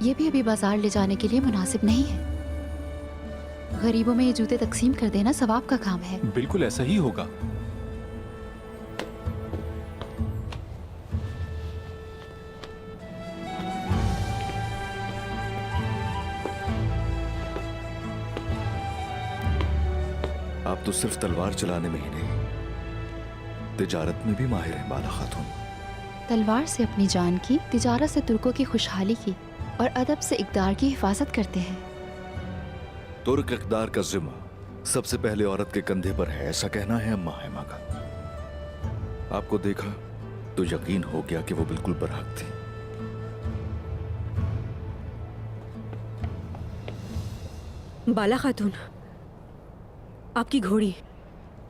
ये भी अभी बाजार ले जाने के लिए मुनासिब नहीं है। गरीबों में ये जूते तकसीम कर देना सवाब का काम है। बिल्कुल ऐसा ही होगा। आप तो सिर्फ तलवार चलाने में ही नहीं, तिजारत में भी माहिर हैं बाला खातून। तलवार से अपनी जान की, तिजारत से तुर्कों की खुशहाली की और अदब से इक़दार की हिफाजत करते हैं। तुर्क इक़दार का जिम्मा सबसे पहले औरत के कंधे पर है, ऐसा कहना है अम्मा हैमा का। आपको देखा तो यकीन हो गया कि वो बिल्कुल बरहक थी। बाला खातून, आपकी घोड़ी।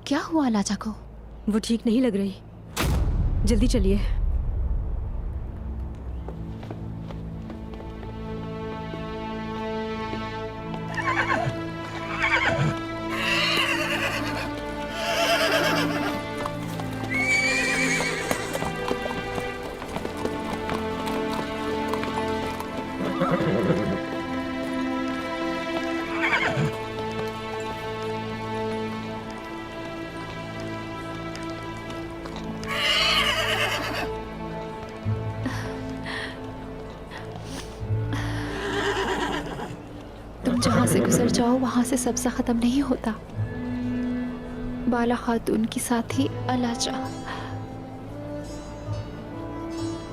क्या हुआ लाजा को? वो ठीक नहीं लग रही, जल्दी चलिए। जहाँ से गुजर जाओ वहाँ से सब्जा खत्म नहीं होता। बाला खातून की साथी अलाजा,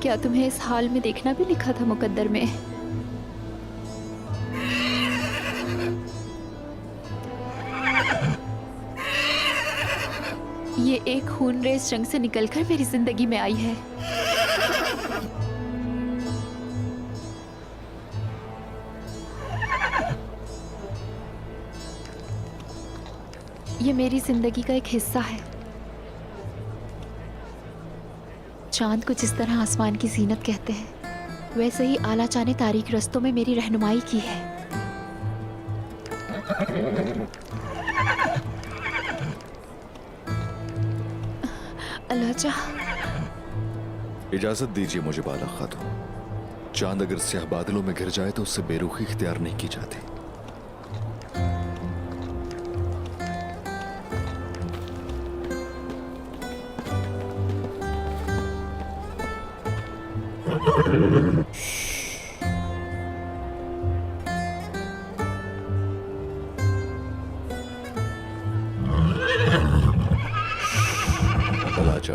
क्या तुम्हें इस हाल में देखना भी लिखा था मुकद्दर में? ये एक खूनरेज जंग से निकलकर मेरी जिंदगी में आई है। ये मेरी जिंदगी का एक हिस्सा है। चांद को जिस तरह आसमान की जीनत कहते हैं, वैसे ही आलाचा ने तारीक रस्तों में मेरी रहनुमाई की है। अलाचा, इजाजत दीजिए मुझे बाला खातून। चांद अगर स्याह बादलों में घिर जाए तो उससे बेरुखी इख्तियार नहीं की जाती। अलाजा,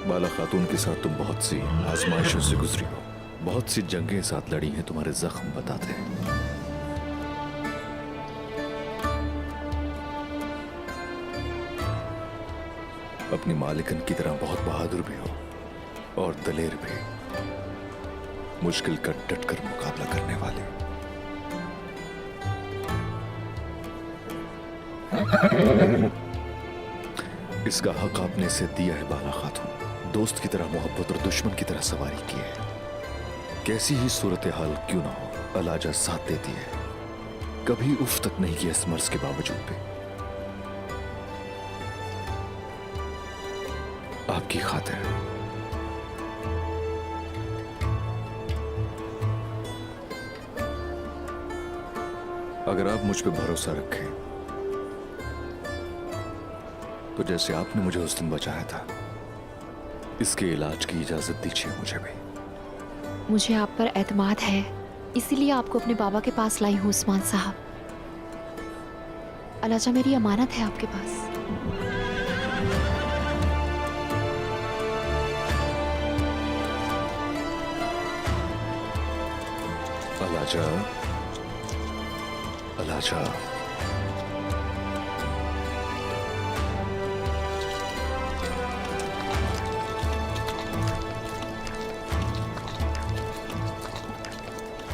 बाला खातून के साथ तुम बहुत सी आजमाइशों से गुजरी हो, बहुत सी जंगें साथ लड़ी हैं। तुम्हारे जख्म बताते हैं। अपनी मालिकन की तरह बहुत बहादुर भी हो और दलेर भी, मुश्किल का डटकर मुकाबला करने वाले। इसका हक आपने इसे दिया है बाला खातून। दोस्त की तरह मोहब्बत और दुश्मन की तरह सवारी की है। कैसी ही सूरत हाल क्यों ना हो, अलाजा साथ देती है। कभी उफ तक नहीं किया इस मर्ज के बावजूद भी। आपकी खातिर। अगर आप मुझ पे भरोसा रखें तो जैसे आपने मुझे उस दिन बचाया था, इसके इलाज की इजाजत दीजिए मुझे भी। मुझे आप पर एतमाद है, इसीलिए आपको अपने बाबा के पास लाई हूँ उस्मान साहब। अलाजा मेरी अमानत है आपके पास। अलाजा, अलाजा।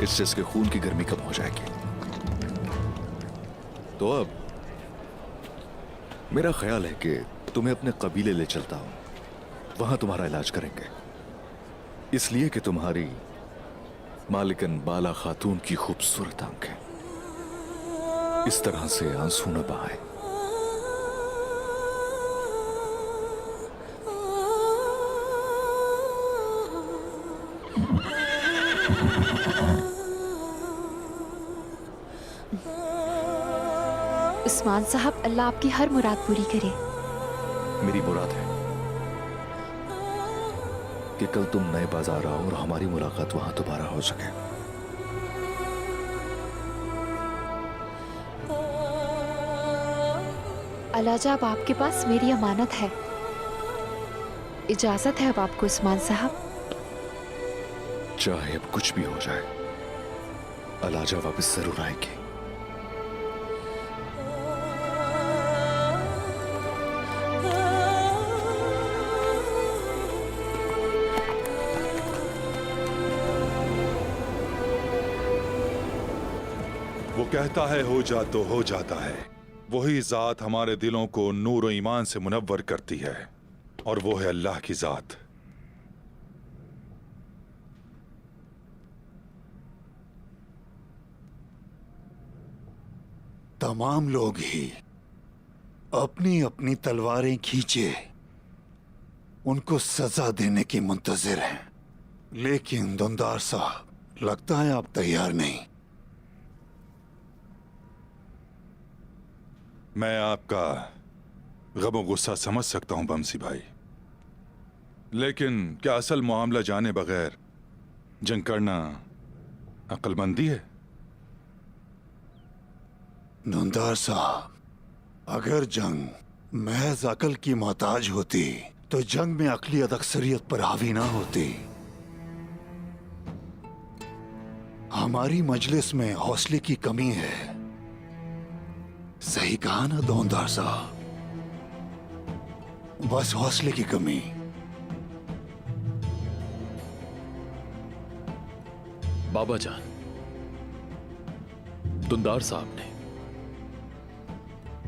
इससे इसके खून की गर्मी कम हो जाएगी। तो अब मेरा ख्याल है कि तुम्हें अपने कबीले ले चलता हूं, वहां तुम्हारा इलाज करेंगे, इसलिए कि तुम्हारी मालिकन बाला खातून की खूबसूरत आंखें इस तरह से आंसू न बहाए। उस्मान साहब, अल्लाह आपकी हर मुराद पूरी करे। मेरी मुराद है कि कल तुम नए बाजार आओ और हमारी मुलाकात वहां दोबारा हो सके। अलाजा, अब आपके पास मेरी अमानत है। इजाजत है अब आपको उस्मान साहब। चाहे अब कुछ भी हो जाए, अलाजा वापस जरूर आएगी। वो कहता है हो जा तो हो जाता है। वही जात हमारे दिलों को नूर और ईमान से मुनव्वर करती है, और वो है अल्लाह की जात। तमाम लोग ही अपनी अपनी तलवारें खींचे उनको सजा देने की मुंतजिर हैं, लेकिन दुंदार साहब, लगता है आप तैयार नहीं। मैं आपका गम गुस्सा समझ सकता हूं बमसी भाई, लेकिन क्या असल मामला जाने बगैर जंग करना अक्लमंदी है? दुंदार साहब, अगर जंग महज अकल की मोहताज होती तो जंग में अकलियत अक्सरियत पर हावी ना होती। हमारी मजलिस में हौसले की कमी है। सही कहा ना दुंदार साहब, बस हौसले की कमी। बाबा जान, दुंदार साहब ने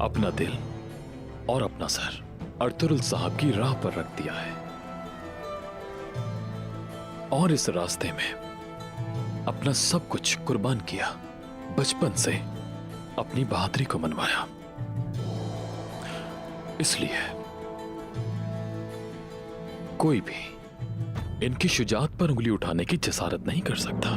अपना दिल और अपना सर अर्तुगरुल साहब की राह पर रख दिया है, और इस रास्ते में अपना सब कुछ कुर्बान किया। बचपन से अपनी बहादुरी को मनवाया। इसलिए कोई भी इनकी शुजाअत पर उंगली उठाने की जसारत नहीं कर सकता।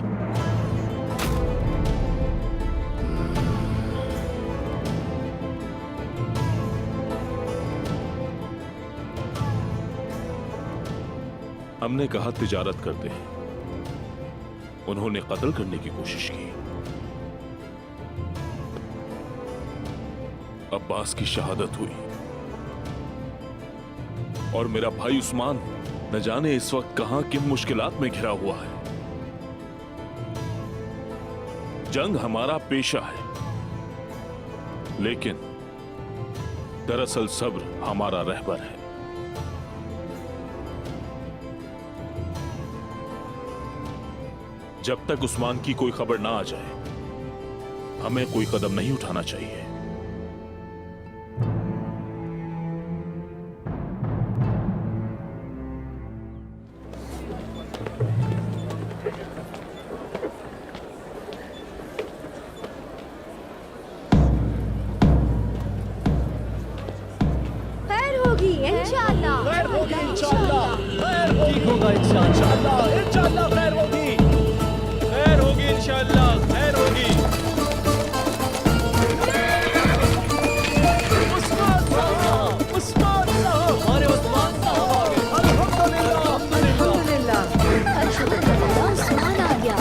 हमने कहा तिजारत करते हैं, उन्होंने कत्ल करने की कोशिश की। अब्बास की शहादत हुई और मेरा भाई उस्मान न जाने इस वक्त कहां किन मुश्किलात में घिरा हुआ है। जंग हमारा पेशा है, लेकिन दरअसल सब्र हमारा रहबर है। जब तक उस्मान की कोई खबर ना आ जाए, हमें कोई कदम नहीं उठाना चाहिए। खैर होगी इंशाअल्लाह। खैर होगी इंशाअल्लाह। खैर होगी, होगा इंशाअल्लाह। इंशाअल्लाह खैर होगी। खैर होगी इंशाअल्लाह। खैर होगी। उस्मान साहब, उस्मान साहब, हमारे उस्मान साहब आ गए। अल्हम्दुलिल्लाह, अल्हम्दुलिल्लाह। अल्हम्दुलिल्लाह, उस्मान आ गया।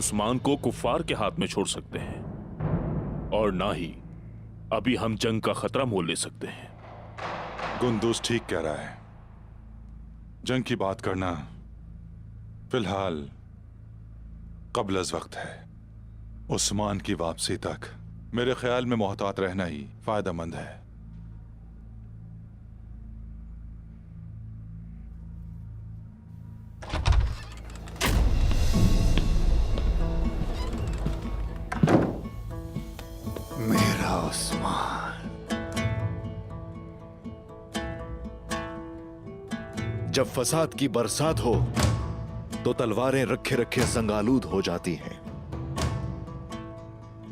उस्मान को कुफ्फार के हाथ में छोड़ सकते हैं और ना ही अभी हम जंग का खतरा मोल ले सकते हैं। गुंदुस ठीक कह रहा है। जंग की बात करना फिलहाल कब्ल अज़ वक्त है। उस्मान की वापसी तक मेरे ख्याल में मोहतात रहना ही फायदेमंद है। मेरा उस्मान। जब फसाद की बरसात हो तो तलवारें रखे रखे संगालूद हो जाती हैं।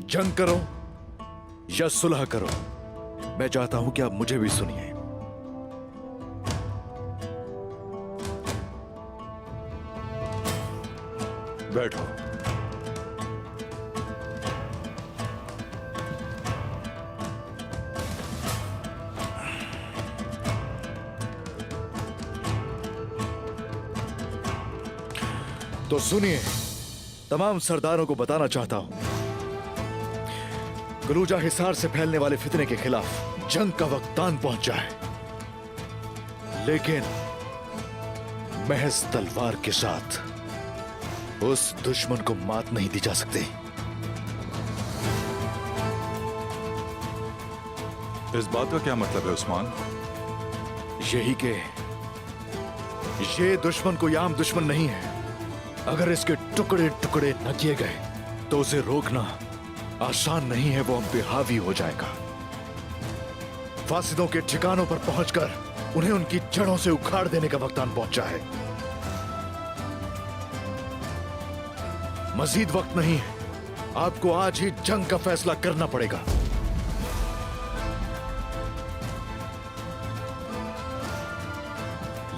जंग करो या सुलह करो, मैं चाहता हूं कि आप मुझे भी सुनिए। बैठो। तो सुनिए, तमाम सरदारों को बताना चाहता हूं, गलूजा हिसार से फैलने वाले फितने के खिलाफ जंग का वक्त आन पहुंचा है, लेकिन महज तलवार के साथ उस दुश्मन को मात नहीं दी जा सकती। इस बात का क्या मतलब है उस्मान? यही कि ये दुश्मन कोई आम दुश्मन नहीं है। अगर इसके टुकड़े टुकड़े न किए गए तो उसे रोकना आसान नहीं है, वो हम पे हावी हो जाएगा। फासिदों के ठिकानों पर पहुंचकर उन्हें उनकी जड़ों से उखाड़ देने का वक्त आन पहुंचा है। मजीद वक्त नहीं है, आपको आज ही जंग का फैसला करना पड़ेगा।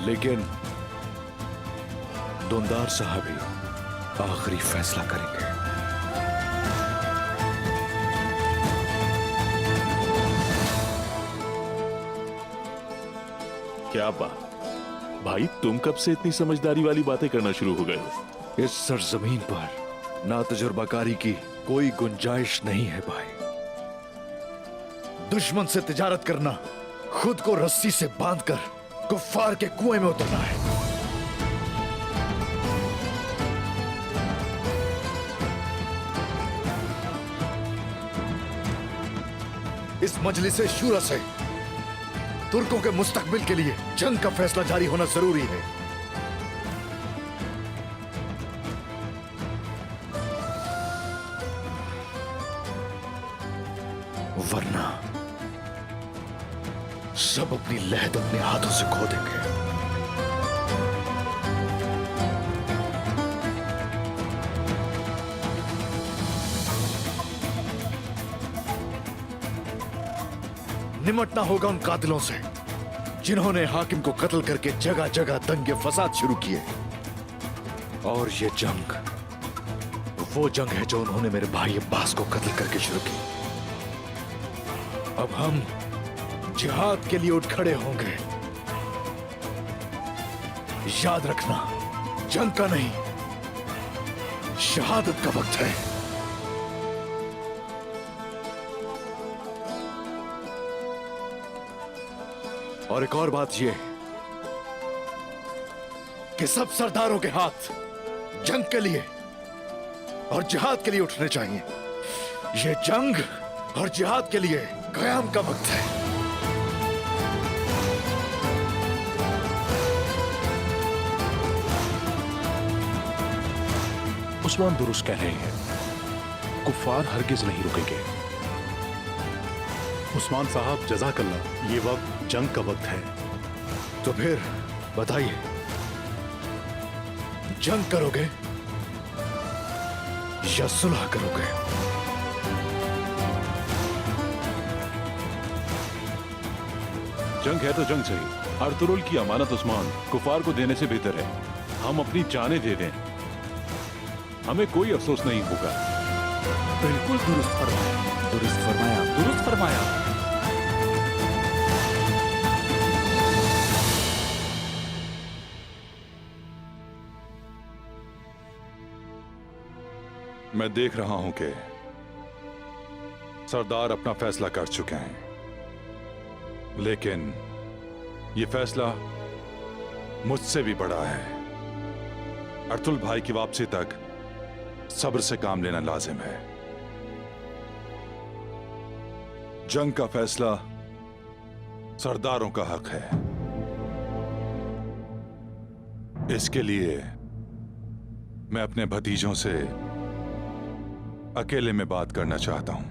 लेकिन दुंदार साहब ही आखिरी फैसला करेंगे। क्या बात भाई, तुम कब से इतनी समझदारी वाली बातें करना शुरू हो गए हो? इस सरजमीन पर ना तजुर्बाकारी की कोई गुंजाइश नहीं है भाई। दुश्मन से तिजारत करना खुद को रस्सी से बांधकर कुफ्फार के कुएं में उतरना है। इस मजलिस शूरा से तुर्कों के मुस्तकबिल के लिए जंग का फैसला जारी होना जरूरी है। वरना सब अपनी लहद अपने हाथों से खो देंगे। निमटना होगा उन कातिलों से जिन्होंने हाकिम को कत्ल करके जगह जगह दंगे फसाद शुरू किए। और ये जंग वो जंग है जो उन्होंने मेरे भाई अब्बास को कत्ल करके शुरू की। अब हम जिहाद के लिए उठ खड़े होंगे। याद रखना, जंग का नहीं, शहादत का वक्त है। और एक और बात यह कि सब सरदारों के हाथ जंग के लिए और जिहाद के लिए उठने चाहिए। यह जंग और जिहाद के लिए कयाम का वक्त है। उस्मान दुरुस्त कह रहे हैं, कुफ्फार हरगिज नहीं रुकेंगे। उस्मान साहब जज़ाकल्लाह, ये वक्त जंग का वक्त है। तो फिर बताइए, जंग करोगे या सुलह करोगे? जंग है तो जंग सही। अर्तुरुल की अमानत उस्मान कुफार को देने से बेहतर है हम अपनी जानें दे दें। हमें कोई अफसोस नहीं होगा। बिल्कुल दुरुस्त फरमाया, दुरुस्त फरमाया, दुरुस्त फरमाया। मैं देख रहा हूं कि सरदार अपना फैसला कर चुके हैं, लेकिन यह फैसला मुझसे भी बड़ा है। अर्तुल भाई की वापसी तक सब्र से काम लेना लाजिम है। जंग का फैसला सरदारों का हक है। इसके लिए मैं अपने भतीजों से अकेले में बात करना चाहता हूं।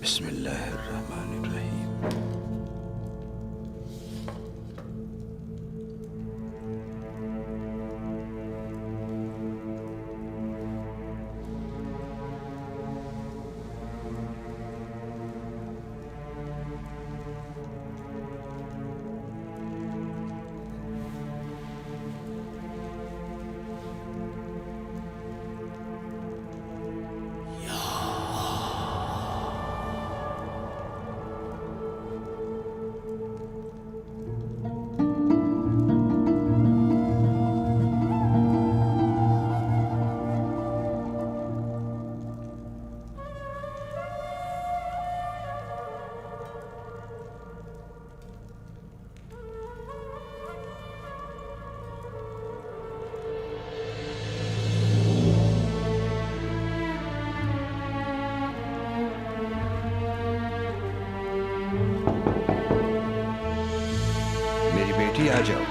बिस्मिल्लाहिर्रहमानिर्रहीम। मेरी बेटी आ जाओ।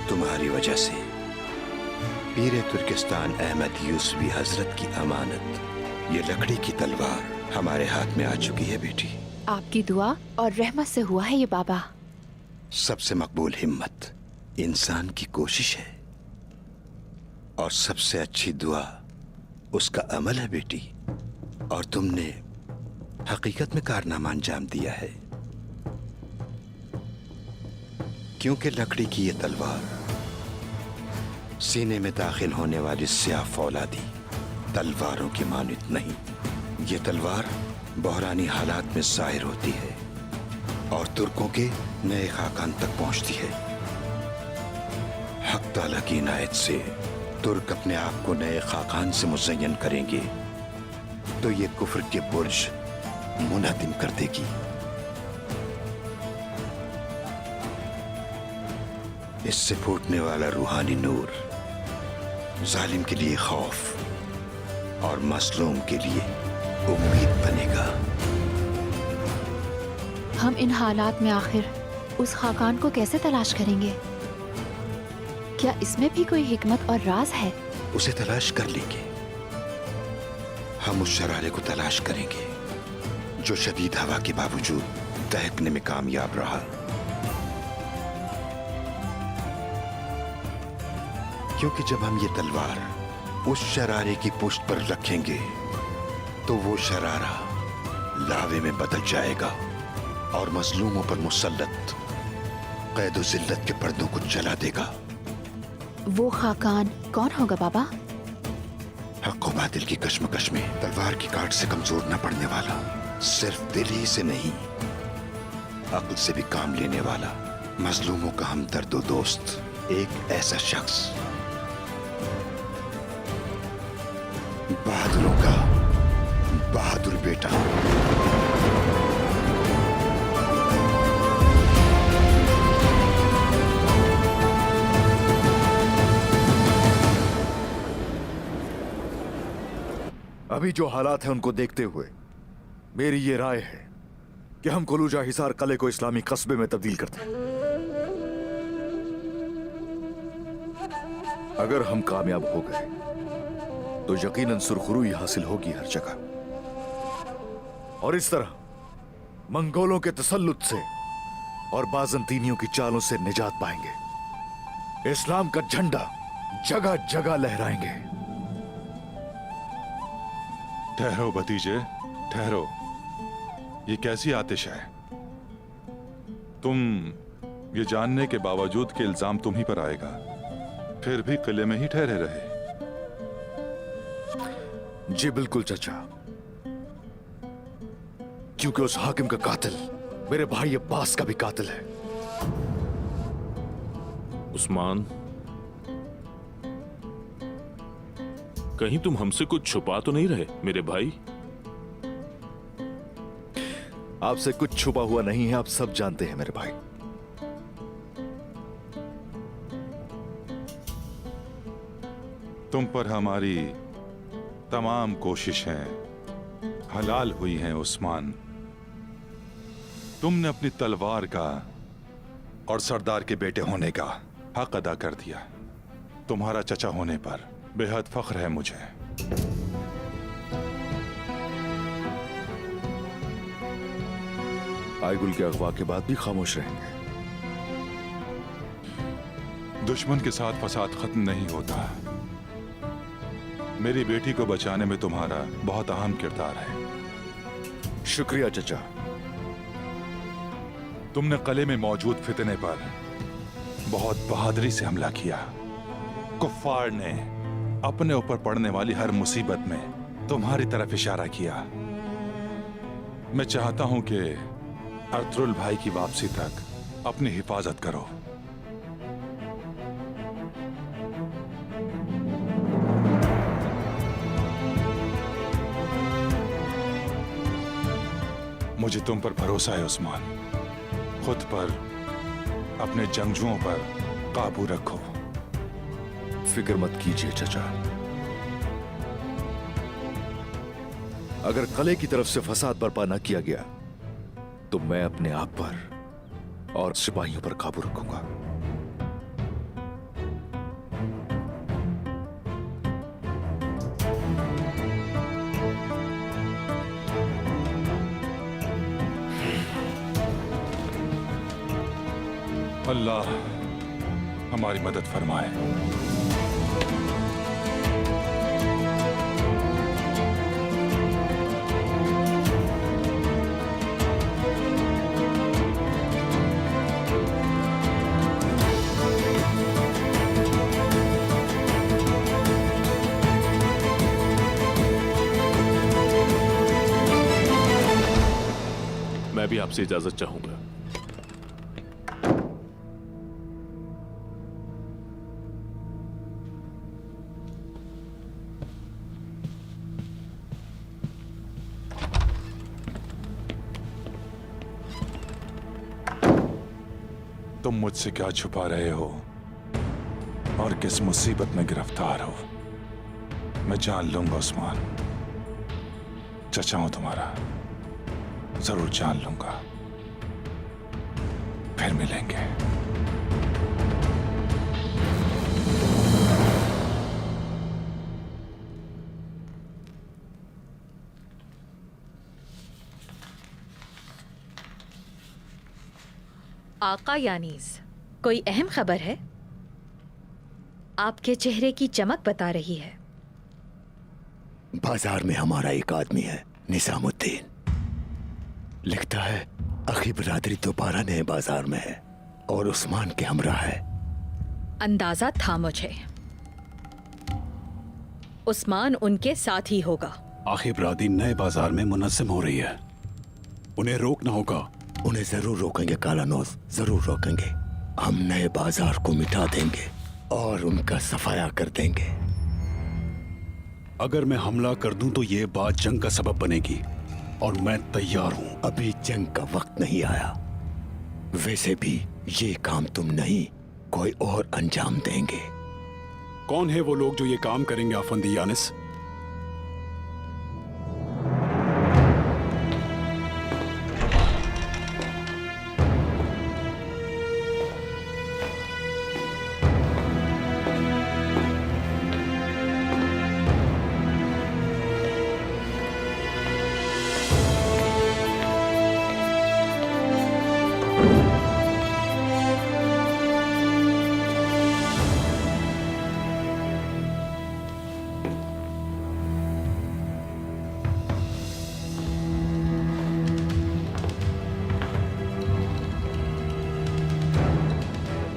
तुम्हारी वजह से पीरे तुर्किस्तान अहमद यूसुफी हजरत की अमानत, ये लकड़ी की तलवार हमारे हाथ में आ चुकी है बेटी। आपकी दुआ और रहमत से हुआ है ये बाबा। सबसे मकबूल हिम्मत इंसान की कोशिश है, और सबसे अच्छी दुआ उसका अमल है बेटी। और तुमने हकीकत में कारनामा अंजाम दिया है, क्योंकि लकड़ी की ये तलवार सीने में दाखिल होने वाली स्याह फौलादी तलवारों की मानित नहीं। ये तलवार बहरानी हालात में जाहिर होती है और तुर्कों के नए खाकान तक पहुंचती है। हक ताला की इनायत से तुर्क अपने आप को नए खाकान से मुज़य्यन करेंगे तो ये कुफ्र के बुर्ज मुनहदिम कर देगी। इससे फूटने वाला रूहानी नूर जालिम के लिए खौफ और मजलूम के लिए उम्मीद बनेगा। हम इन हालात में आखिर उस खाकान को कैसे तलाश करेंगे? क्या इसमें भी कोई हिकमत और राज है? उसे तलाश कर लेंगे। हम उस शरारे को तलाश करेंगे जो शदीद हवा के बावजूद दहकने में कामयाब रहा, क्योंकि जब हम ये तलवार उस शरारे की पुष्ट पर रखेंगे तो वो शरारा लावे में बदल जाएगा और मजलूमों पर मुसल्लत कैद जिल्लत के पर्दों को जला देगा। वो खाकान कौन होगा बाबा? हक व बातिल की कश्मकश में तलवार की काट से कमजोर न पड़ने वाला, सिर्फ दिल ही से नहीं अक्ल से भी काम लेने वाला, मजलूमों का हमदर्द व दोस्त, एक ऐसा शख्स बहादुरों का बहादुर बेटा। अभी जो हालात हैं उनको देखते हुए मेरी ये राय है कि हम कुलूजा हिसार कले को इस्लामी कस्बे में तब्दील करते हैं। अगर हम कामयाब हो गए तो यकीनन सुरखरुई हासिल होगी हर जगह और इस तरह मंगोलों के तसल्लुत से और बाजंतीनियों की चालों से निजात पाएंगे। इस्लाम का झंडा जगह जगह लहराएंगे। ठहरो भतीजे, ठहरो। ये कैसी आतिश है? तुम ये जानने के बावजूद कि इल्जाम तुम ही पर आएगा, फिर भी किले में ही ठहरे रहे। जी बिल्कुल चचा, क्योंकि उस हाकिम का कातिल मेरे भाई अब्बास का भी कातिल है। उस्मान, कहीं तुम हमसे कुछ छुपा तो नहीं रहे मेरे भाई? आपसे कुछ छुपा हुआ नहीं है, आप सब जानते हैं मेरे भाई। तुम पर हमारी तमाम कोशिशें हलाल हुई हैं उस्मान। तुमने अपनी तलवार का और सरदार के बेटे होने का हक अदा कर दिया। तुम्हारा चचा होने पर बेहद फख्र है मुझे। आयगुल के अगवा के बाद भी खामोश रहेंगे। दुश्मन के साथ फसाद खत्म नहीं होता। मेरी बेटी को बचाने में तुम्हारा बहुत अहम किरदार है। शुक्रिया चचा। तुमने किले में मौजूद फितने पर बहुत बहादुरी से हमला किया। कुफ्फार ने अपने ऊपर पड़ने वाली हर मुसीबत में तुम्हारी तरफ इशारा किया। मैं चाहता हूं कि अर्तुल भाई की वापसी तक अपनी हिफाजत करो। मुझे तुम पर भरोसा है उस्मान। खुद पर, अपने जंगजुओं पर काबू रखो। फिक्र मत कीजिए चचा। अगर कले की तरफ से फसाद बर्पा न किया गया तो मैं अपने आप पर और सिपाहियों पर काबू रखूंगा। अल्लाह हमारी मदद फरमाए। मैं भी आपसे इजाजत चाहूंगा। तुम मुझसे क्या छुपा रहे हो और किस मुसीबत में गिरफ्तार हो, मैं जान लूंगा उस्मान। चचा हूं तुम्हारा, जरूर जान लूंगा। फिर मिलेंगे। आका यानीस, कोई अहम खबर है? आपके चेहरे की चमक बता रही है। बाजार में हमारा एक आदमी है, निजामुद्दीन। लिखता है अखी बिरादरी दोबारा नए बाजार में है और उस्मान के हमरा है। अंदाजा था मुझे, उस्मान उनके साथ ही होगा। आखिर बिरादरी नए बाजार में मुनज़्ज़म हो रही है, उन्हें रोकना होगा। उन्हें जरूर रोकेंगे कालानौज, जरूर रोकेंगे। हम नए बाजार को मिटा देंगे और उनका सफाया कर देंगे। अगर मैं हमला कर दूं तो ये बात जंग का सबब बनेगी और मैं तैयार हूं। अभी जंग का वक्त नहीं आया। वैसे भी ये काम तुम नहीं, कोई और अंजाम देंगे। कौन है वो लोग जो ये काम करेंगे आफंदी यानिस?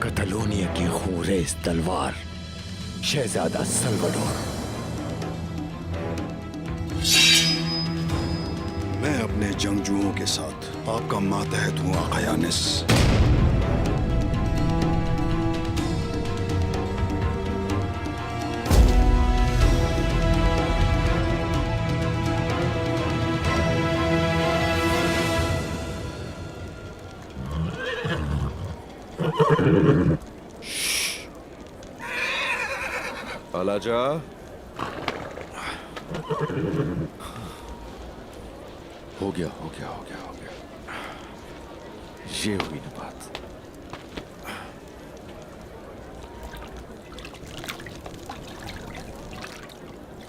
कतलोनिया की खूरेज तलवार, शहजादा सल्वाडोर। मैं अपने जंगजुओं के साथ आपका मातहत हूं आका यानिस। अलाजा, हो गया हो गया हो गया हो गया। ये हुई ना बात।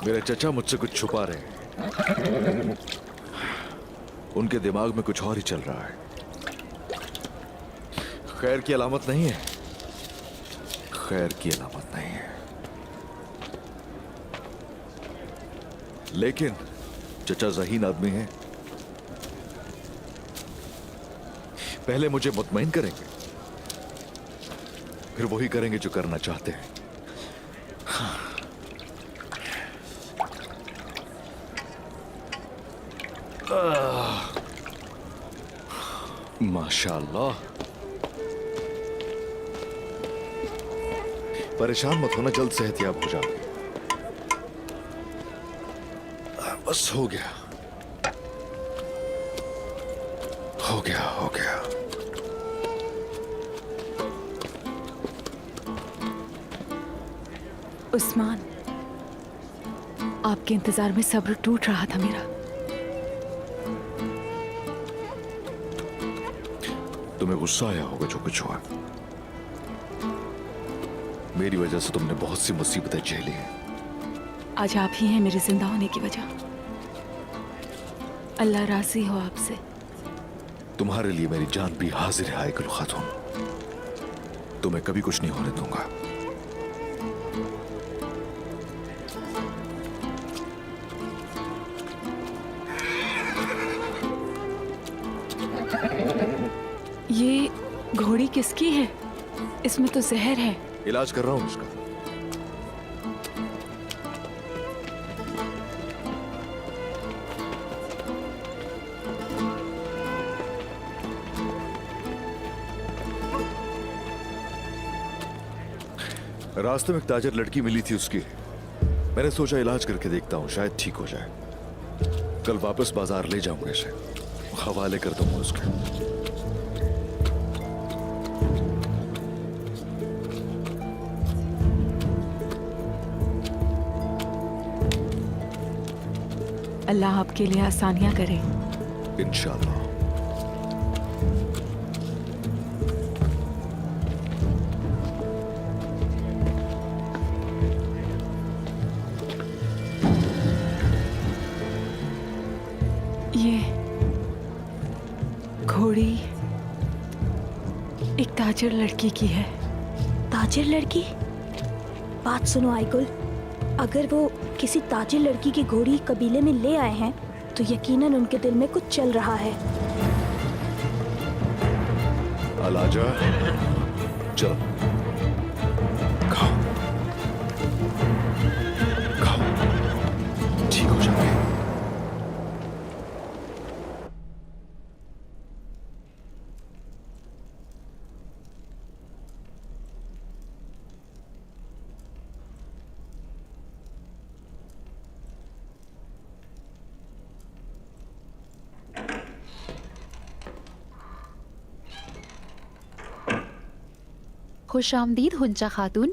मेरे चचा मुझसे कुछ छुपा रहे हैं। उनके दिमाग में कुछ और ही चल रहा है। खैर की अलामत नहीं है, खैर की अलामत नहीं है। लेकिन चचा ज़हीन आदमी है। पहले मुझे मुतमईन करेंगे, फिर वही करेंगे जो करना चाहते हैं। माशाअल्लाह। परेशान मत होना, जल्द सेहतयाब हो जाओगे। बस हो गया हो गया हो गया। उस्मान, आपके इंतजार में सब्र टूट रहा था मेरा। तुम्हें गुस्सा आया होगा जो कुछ हुआ। मेरी वजह से तुमने बहुत सी मुसीबतें झेली हैं। आज आप ही हैं मेरे जिंदा होने की वजह। अल्लाह राजी हो आपसे। तुम्हारे लिए मेरी जान भी हाजिर है आयकुल खातून। तुम्हें कभी कुछ नहीं होने दूंगा। ये घोड़ी किसकी है? इसमें तो जहर है। इलाज कर रहा हूं इसका। रास्ते में एक ताजर लड़की मिली थी उसकी। मैंने सोचा इलाज करके देखता हूं, शायद ठीक हो जाए। कल वापस बाजार ले जाऊंगा इसे, हवाले कर दूंगा उसके। अल्लाह आपके लिए आसानियां करे। इंशाअल्लाह। ये घोड़ी एक ताजर लड़की की है। ताजिर लड़की? बात सुनो आइकुल, अगर वो किसी ताजिर लड़की की घोड़ी कबीले में ले आए हैं तो यकीनन उनके दिल में कुछ चल रहा है। अलाजा, चलो खाओ खाओ, ठीक हो जाएंगे। खुश आमदीद हुंचा खातून।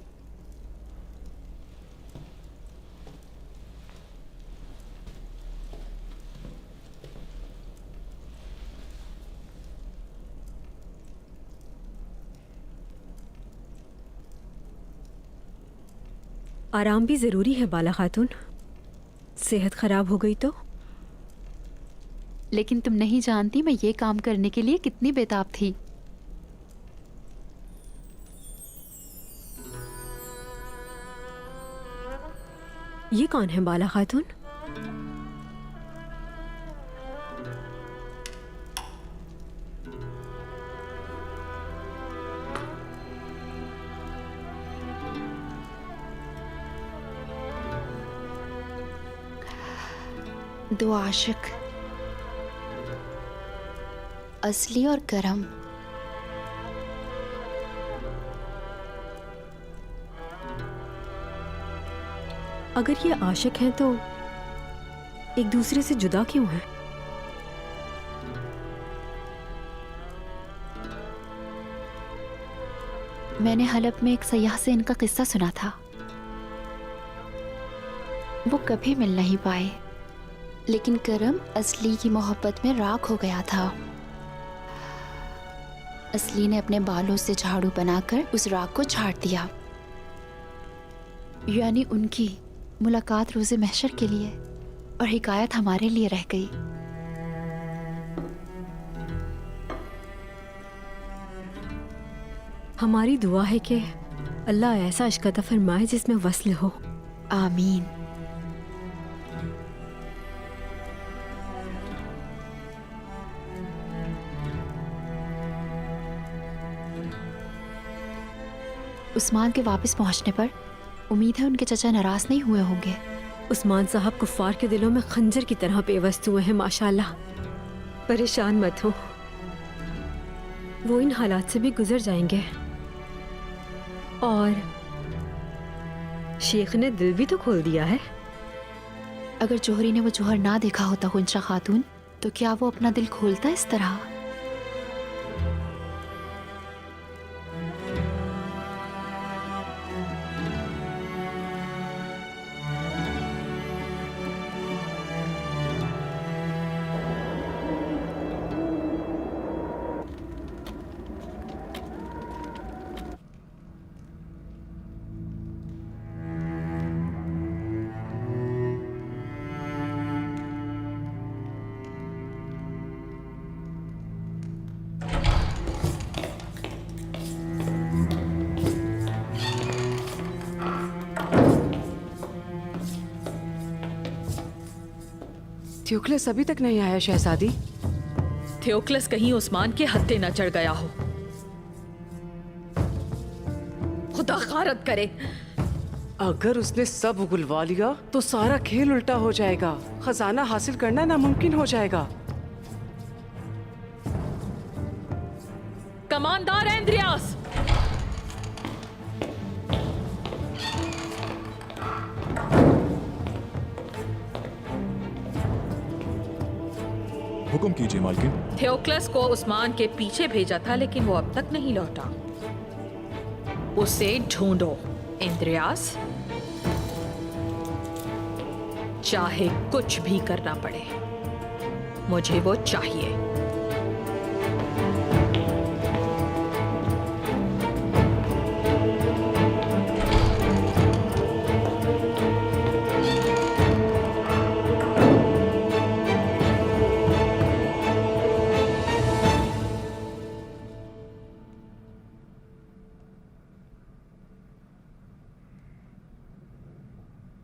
आराम भी ज़रूरी है बाला खातून। सेहत खराब हो गई तो? लेकिन तुम नहीं जानती मैं ये काम करने के लिए कितनी बेताब थी। ये कौन है बाला खातून? दो आशिक, असली और करम। अगर ये आशिक हैं तो एक दूसरे से जुदा क्यों हैं? मैंने हलब में एक सयाह से इनका किस्सा सुना था। वो कभी मिल नहीं पाए, लेकिन करम असली की मोहब्बत में राख हो गया था। असली ने अपने बालों से झाड़ू बनाकर उस राख को झाड़ दिया। यानी उनकी मुलाकात रोज़े महशर के लिए और हिकायत हमारे लिए रह गई। हमारी दुआ है कि अल्लाह ऐसा इश्क अता फरमाए जिसमें वस्ल हो। आमीन। उस्मान के वापस पहुंचने पर उम्मीद है उनके चचा नाराज नहीं हुए होंगे। उस्मान साहब कुफ्फार के दिलों में खंजर की तरह पेवस्त हुए हैं माशाल्लाह। परेशान मत हो, वो इन हालात से भी गुजर जाएंगे। और शेख ने दिल भी तो खोल दिया है। अगर जोहरी ने वो जौहर ना देखा होता हुंचा खातून, तो क्या वो अपना दिल खोलता इस तरह? थियोक्लस अभी तक नहीं आया शहजादी। थियोक्लस कहीं उस्मान के हत्थे न चढ़ गया हो। खुदा गारत करे। अगर उसने सब उगलवा लिया तो सारा खेल उल्टा हो जाएगा। खजाना हासिल करना नामुमकिन हो जाएगा। कमांडर एंड्रियास, हुक्म कीजिए मालकिन। थियोक्लस को उस्मान के पीछे भेजा था, लेकिन वो अब तक नहीं लौटा। उसे ढूंढो एंड्रियास, चाहे कुछ भी करना पड़े, मुझे वो चाहिए।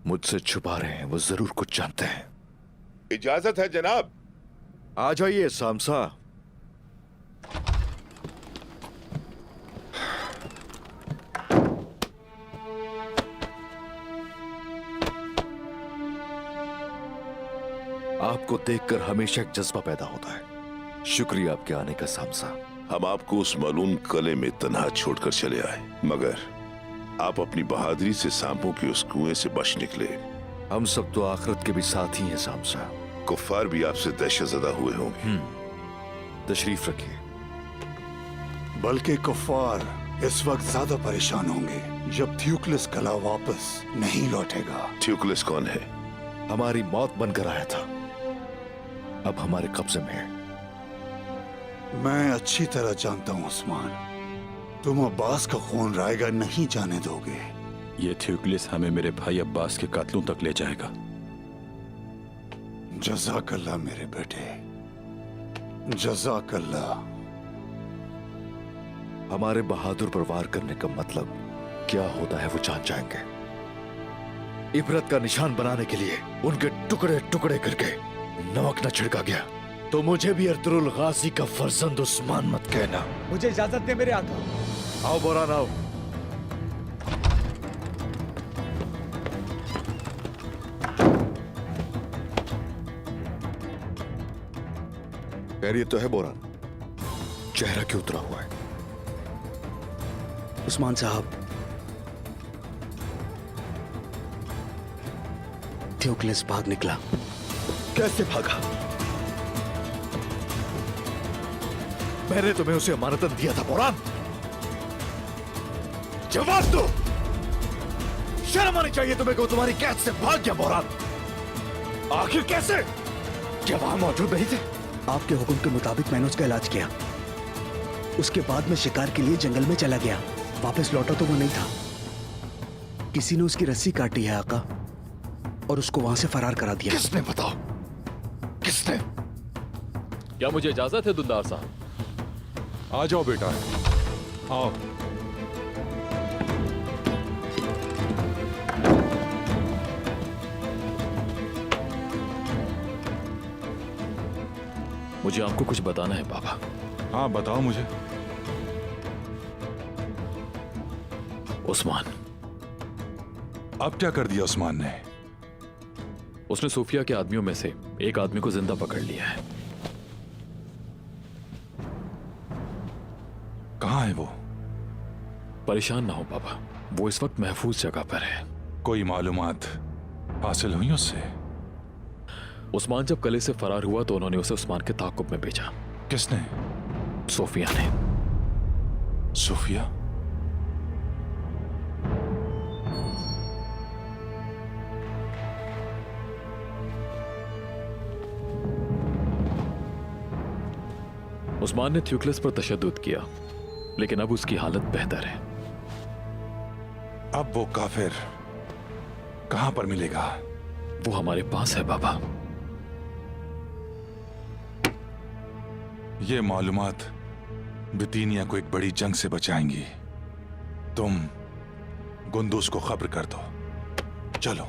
मुझसे छुपा रहे हैं, वो जरूर कुछ जानते हैं। इजाजत है जनाब। आ जाइए सामसा। आपको देखकर हमेशा एक जज्बा पैदा होता है। शुक्रिया आपके आने का सामसा। हम आपको उस मलून कले में तन्हा छोड़कर चले आए, मगर आप अपनी बहादुरी से सांपों के उस कुएं से बच निकले। हम सब तो आखिरत के भी साथ ही हैं सामसा। कुफ्फार भी आपसे दहशतज़दा हुए होंगे। तशरीफ रखिए। बल्कि कुफ्फार इस वक्त ज्यादा परेशान होंगे जब थ्यूक्लिस कला वापस नहीं लौटेगा। थ्यूक्लिस कौन है? हमारी मौत बनकर आया था, अब हमारे कब्जे में है। मैं अच्छी तरह जानता हूं उस्मान, तुम अब्बास का खून रायगा नहीं जाने दोगे। ये थ्यूक्लिस हमें मेरे भाई अब्बास के कातलों तक ले जाएगा। जज़ाकल्लाह मेरे बेटे, जज़ाकल्लाह। हमारे बहादुर पर वार करने का मतलब क्या होता है वो जान जाएंगे। इबरत का निशान बनाने के लिए उनके टुकड़े टुकड़े करके नमक न छिड़का गया तो मुझे भी अर्तुरुल गाजी का फर्जंद उस्मान मत कहना। मुझे इजाजत दे मेरे आका। आओ बोरान आओ। खैरियत तो है बोरान? चेहरा क्यों उतरा हुआ है? उस्मान साहब, थ्यूक्लिस भाग निकला। कैसे भागा? मैंने तुम्हें उसे अमानतन दिया था बोरान। जवाब दो। शर्म आनी चाहिए तुम्हें कि वो तुम्हारी कैद से भाग गया बोरान। आखिर कैसे? क्या वहां मौजूद नहीं थे? आपके हुक्म के मुताबिक मैंने उसका इलाज किया। उसके बाद में शिकार के लिए जंगल में चला गया। वापस लौटा तो वो नहीं था। किसी ने उसकी रस्सी काटी है आका और उसको वहां से फरार करा दिया। किसने? बताओ किसने? क्या मुझे इजाजत है दुंदार साहब? आ जाओ बेटा, आओ। मुझे आपको कुछ बताना है बाबा। हाँ बताओ मुझे। उस्मान। अब क्या कर दिया उस्मान ने? उसने सूफिया के आदमियों में से एक आदमी को जिंदा पकड़ लिया है। कहाँ है वो? परेशान ना हो बाबा, वो इस वक्त महफूज जगह पर है। कोई मालूमात हासिल हुई उससे? उस्मान जब कले से फरार हुआ तो उन्होंने उसे उस्मान के ताक़ुब में भेजा। किसने? सोफिया ने। सोफिया? उस्मान ने थ्यूक्लिस पर तशद्दुद किया, लेकिन अब उसकी हालत बेहतर है। अब वो काफिर कहां पर मिलेगा? वो हमारे पास है बाबा। ये मालूमात बितीनिया को एक बड़ी जंग से बचाएंगी। तुम गुंदुस को खबर कर दो। चलो।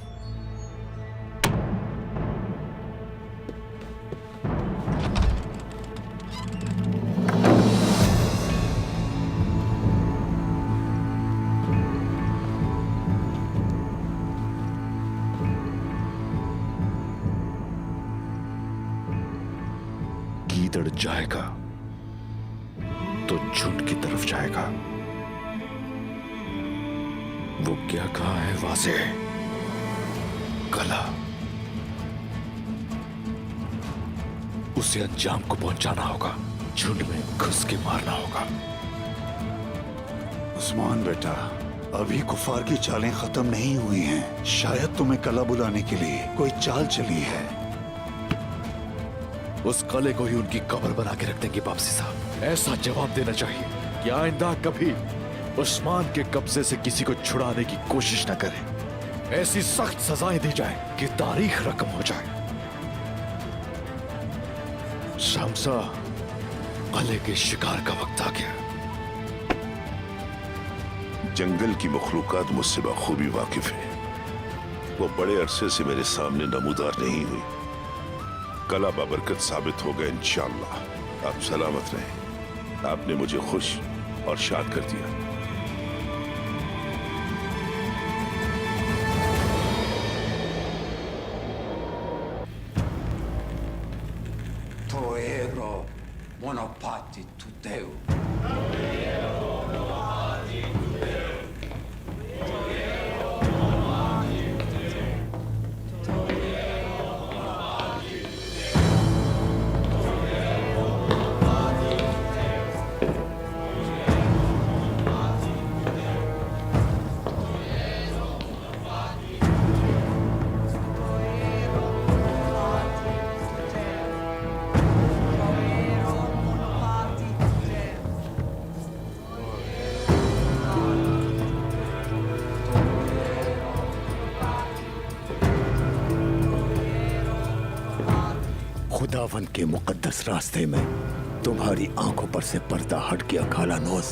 गीदड़ जाएगा तो झुंड की तरफ जाएगा। वो क्या कहा है वाज़े? कला। उसे अंजाम को पहुंचाना होगा, झुंड में घुस के मारना होगा। उस्मान बेटा, अभी कुफार की चालें खत्म नहीं हुई हैं। शायद तुम्हें कला बुलाने के लिए कोई चाल चली है। उस कले को ही उनकी कब्र बना के रख देंगे वापसी साहब। ऐसा जवाब देना चाहिए कि आइंदा कभी उस्मान के कब्जे से किसी को छुड़ाने की कोशिश न करें। ऐसी सख्त सजाएं दी जाए कि तारीख रकम हो जाए। शमसा, कले के शिकार का वक्त आ गया। जंगल की मखलूकात मुझसे बखूबी वाकिफ है। वो बड़े अरसे से मेरे सामने नमूदार नहीं हुई। कला बाबरकत साबित होगा इंशाअल्लाह। आप सलामत रहें। आपने मुझे खुश और शाद कर दिया। Toero monopati tuteu. खुदावन के मुकद्दस रास्ते में तुम्हारी आंखों पर से पर्दा हट गया कालानौस।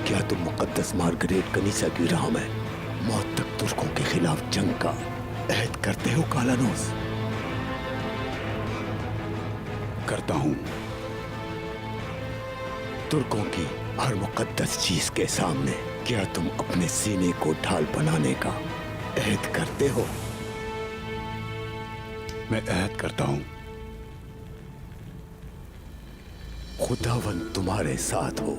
क्या तुम मुकद्दस मार्गरेट कनीसा की राह में मौत तक तुर्कों के खिलाफ जंग का अहद करते हो कालानौस? करता हूं। तुर्कों की हर मुकद्दस चीज के सामने क्या तुम अपने सीने को ढाल बनाने का अहद करते हो? मैं अहद करता हूं। खुदावन तुम्हारे साथ हो।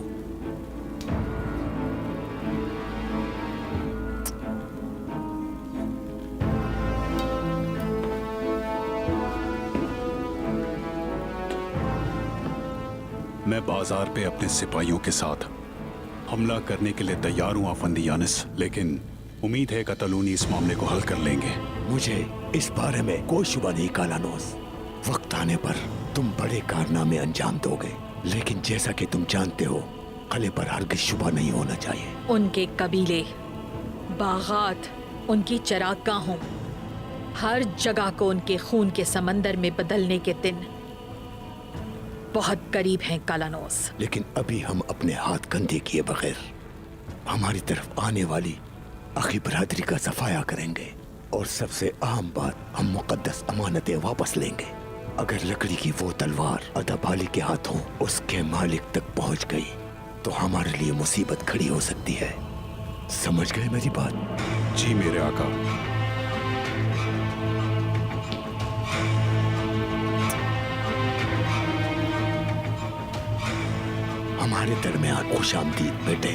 मैं बाजार पे अपने सिपाहियों के साथ हमला करने के लिए तैयार हूं आफंदी यानिस, लेकिन उम्मीद है कतलूनी इस मामले को हल कर लेंगे। मुझे इस बारे में कोई शुबा नहीं कालानौस। वक्त आने पर तुम बड़े कारनामे अंजाम दोगे, लेकिन जैसा कि तुम जानते हो कले पर हरगिज़ शुबा नहीं होना चाहिए। उनके कबीले, बागात, उनकी चरागाहों, हर जगह को उनके खून के समंदर में बदलने के दिन बहुत करीब हैं कालानौस। लेकिन अभी हम अपने हाथ गंदे किए बगैर हमारी तरफ आने वाली अखी बरादरी का सफाया करेंगे, और सबसे अहम बात, हम मुकद्दस अमानतें वापस लेंगे। अगर लकड़ी की वो तलवार अदाबाली के हाथों उसके मालिक तक पहुंच गई तो हमारे लिए मुसीबत खड़ी हो सकती है। समझ गए मेरी बात? जी मेरे आका। हमारे दरमियान खुशामदीद बेटे।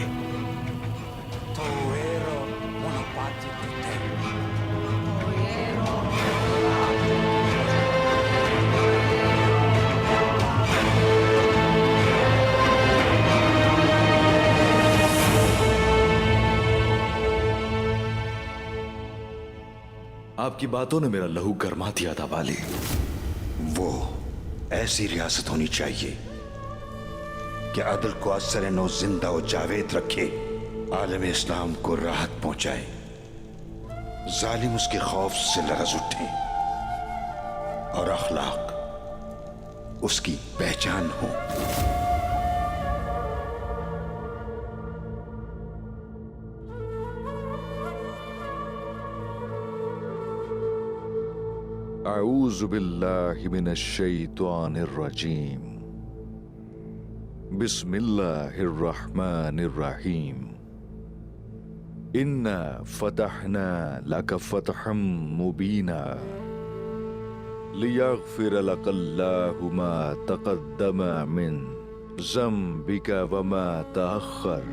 आपकी बातों ने मेरा लहू गरमा दिया था वाली। वो ऐसी रियासत होनी चाहिए कि अदल को असर नो जिंदा व जावेद रखे, आलम इस्लाम को राहत पहुंचाए, जालिम उसके खौफ से लरज उठे और अखलाक उसकी पहचान हो। अऊज़ु बिल्लाहि मिनश शैतानिर रजीम। बिस्मिल्लाहिर रहमानिर रहीम। इन्ना फतहना लक फतहम मुबीना लियग़फ़िर लकल्लाहु मा तक़द्दम मिन ज़ंबिका व मा तअख़्ख़र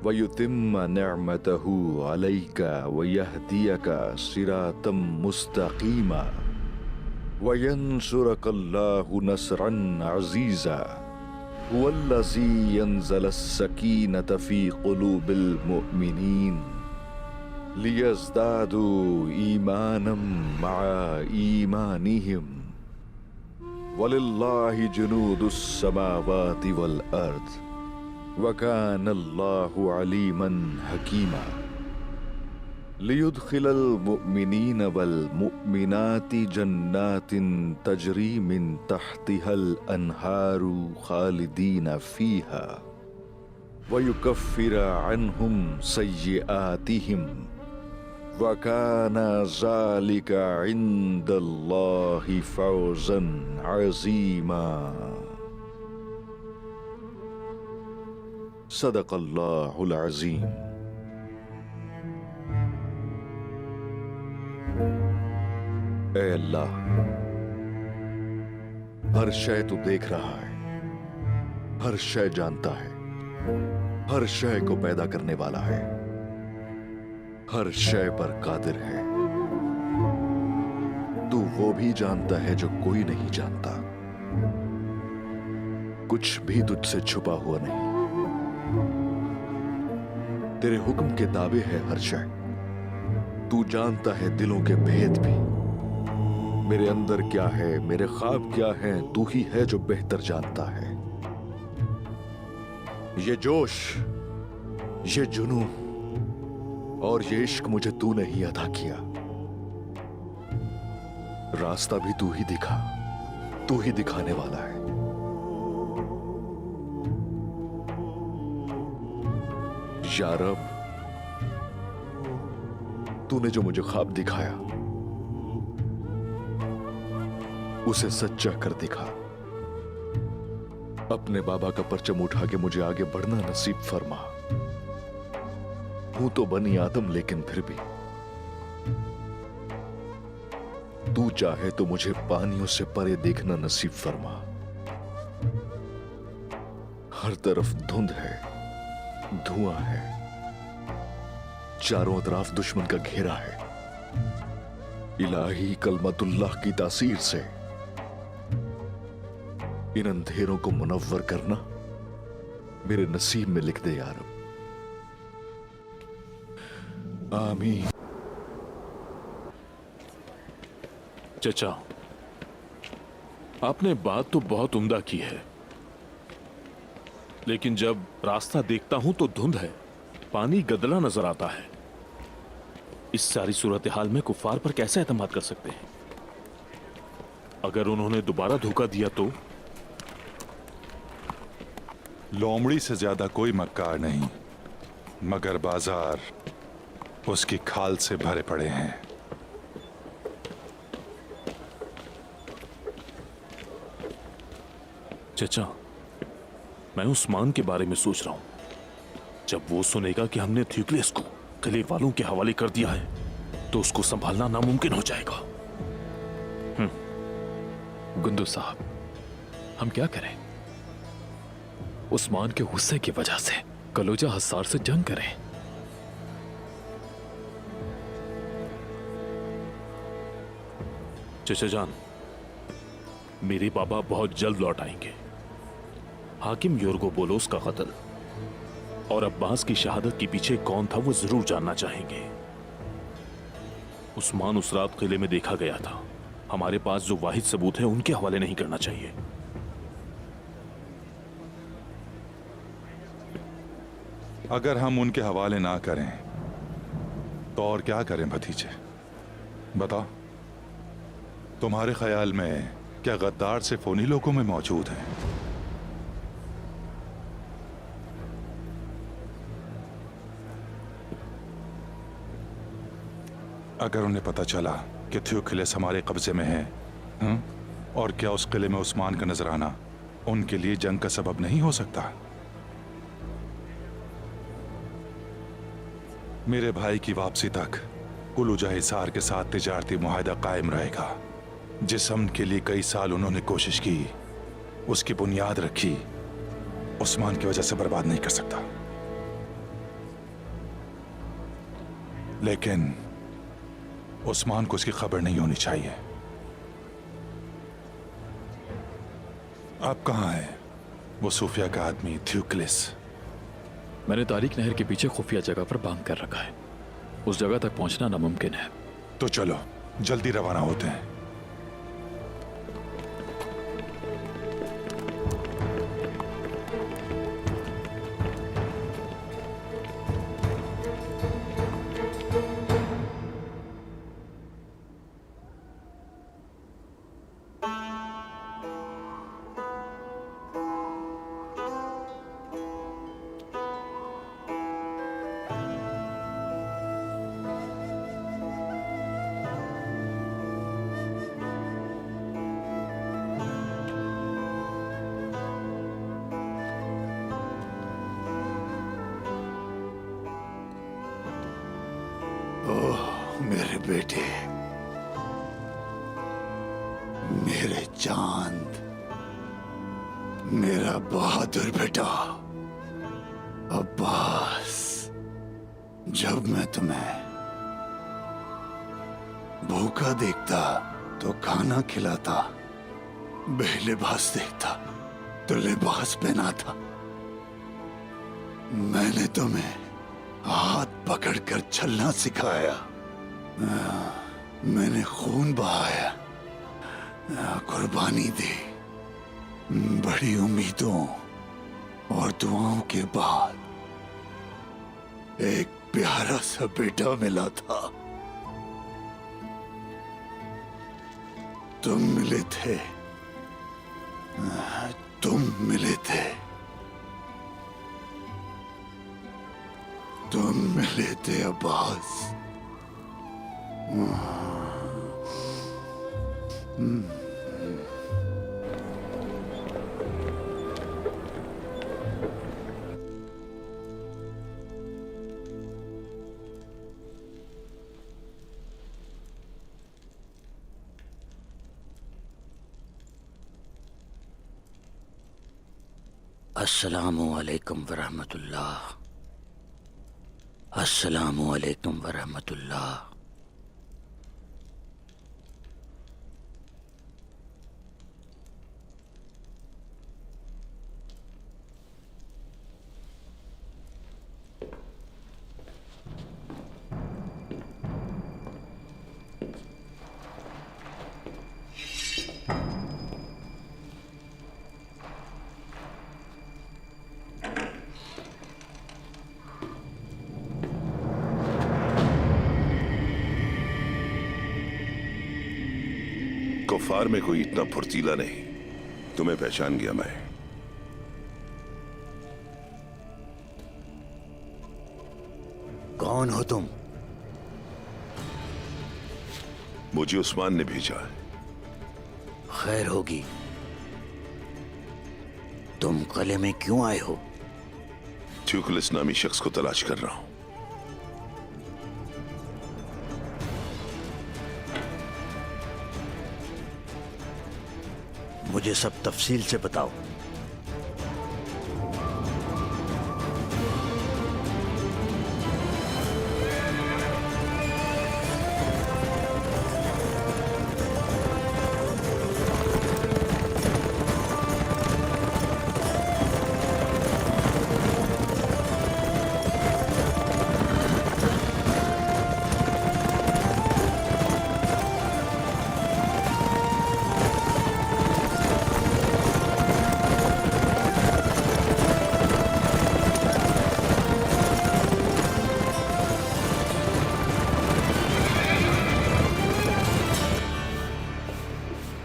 व युतिम्म निअमतहु अलैका व यहदियका सिरातम मुस्तक़ीमा व यंसुरकल्लाहु नस्रन अज़ीज़ा हुवल्लज़ी यंज़लस्सकीनत फ़ी क़ुलूबिल मुअमिनीन लियज़दादू ईमानम मआ ईमानिहिम वलिल्लाहि जुनूदुस समावाति वल अर्ज़ वकानल्लाहु अलीमन हकीमा लियुदखिलल मुअमिनीन वल मुअमिनाति जन्नातिन तजरी मिन तहतिहल अनहारु खालिदीन फीहा वयुकफ्फिर अन्हुम सय्यिआतिहिम वकाना ज़ालिका इंदल्लाहि फौज़न अज़ीमा। सदक़ल्लाहुल अज़ीम। ऐ अल्लाह, हर शय तू देख रहा है, हर शय जानता है, हर शय को पैदा करने वाला है, हर शय पर कादिर है। तू वो भी जानता है जो कोई नहीं जानता, कुछ भी तुझसे छुपा हुआ नहीं। तेरे हुक्म के ताबे है हर शय। तू जानता है दिलों के भेद भी। मेरे अंदर क्या है, मेरे ख्वाब क्या हैं, तू ही है जो बेहतर जानता है। ये जोश, ये जुनून और ये इश्क मुझे तूने ही अता किया। रास्ता भी तू ही दिखा, तू ही दिखाने वाला है। या रब, तूने जो मुझे ख्वाब दिखाया उसे सच्चा कर दिखा। अपने बाबा का परचम उठा के मुझे आगे बढ़ना नसीब फरमा। हूं तो बनी आदम लेकिन फिर भी तू चाहे तो मुझे पानियों से परे देखना नसीब फरमा। हर तरफ धुंध है, धुआं है, चारों तरफ दुश्मन का घेरा है। इलाही कलमतुल्लाह की तासीर से इन अंधेरों को मुनव्वर करना मेरे नसीब में लिख दे यार। आमीन। चचा, आपने बात तो बहुत उम्दा की है, लेकिन जब रास्ता देखता हूं तो धुंध है, पानी गदला नजर आता है। इस सारी सूरत हाल में कुफार पर कैसे एतमाद कर सकते हैं? अगर उन्होंने दोबारा धोखा दिया तो? लोमड़ी से ज्यादा कोई मक्कार नहीं, मगर बाजार उसकी खाल से भरे पड़े हैं। चचा, मैं उस्मान के बारे में सोच रहा हूं। जब वो सुनेगा कि हमने थ्यूक्लियस को किले वालों के हवाले कर दिया है तो उसको संभालना नामुमकिन हो जाएगा। गुंदू साहब, हम क्या करें? उस्मान के गुस्से की वजह से कलोजा हसार से जंग करें। चचा जान, मेरे बाबा बहुत जल्द लौट आएंगे। हाकिम योर्गो बोलोस का कत्ल और अब्बास की शहादत के पीछे कौन था वो जरूर जानना चाहेंगे। उस्मान उस रात किले में देखा गया था। हमारे पास जो वाहिद सबूत है उनके हवाले नहीं करना चाहिए। अगर हम उनके हवाले ना करें तो और क्या करें भतीजे? बताओ, तुम्हारे ख्याल में क्या गद्दार सिर्फ उन्हीं लोगों में मौजूद हैं? अगर उन्हें पता चला कि थ्यूक्लियस हमारे कब्जे में है, और क्या उस किले में उस्मान का नजराना उनके लिए जंग का सबब नहीं हो सकता? मेरे भाई की वापसी तक कुलूजा हिसार के साथ तिजारती मुआहदा कायम रहेगा। जिस अमन के लिए कई साल उन्होंने कोशिश की, उसकी बुनियाद रखी, उस्मान की वजह से बर्बाद नहीं कर सकता। लेकिन उस्मान को उसकी खबर नहीं होनी चाहिए। अब कहां है वो सूफिया का आदमी थ्यूक्लियस? मैंने तारीख नहर के पीछे खुफिया जगह पर बांध कर रखा है। उस जगह तक पहुंचना नामुमकिन है। तो चलो जल्दी रवाना होते हैं। ओह मेरे बेटे, मेरे चांद, मेरा बहादुर बेटा अब्बास। जब मैं तुम्हें भूखा देखता तो खाना खिलाता, बेलिबास देखता तो लिबास पहनाता। मैंने तुम्हें हाथ पकड़कर चलना सिखाया, मैंने खून बहाया कुर्बानी दी। बड़ी उम्मीदों और दुआओं के बाद एक प्यारा सा बेटा मिला था। तुम मिले थे, तुम मिले थे, तुम मिले थे अब्बास। अस्सलामु अलैकुम वरहमतुल्लाह। अस्सलामु अलैकुम वरहमतुल्लाह। कुफार में कोई इतना फुर्तीला नहीं। तुम्हें पहचान गया मैं। कौन हो तुम? मुझे उस्मान ने भेजा है। खैर होगी। तुम किले में क्यों आए हो? ट्यूकलिस नामी शख्स को तलाश कर रहा हूं। मुझे सब तफसील से बताओ।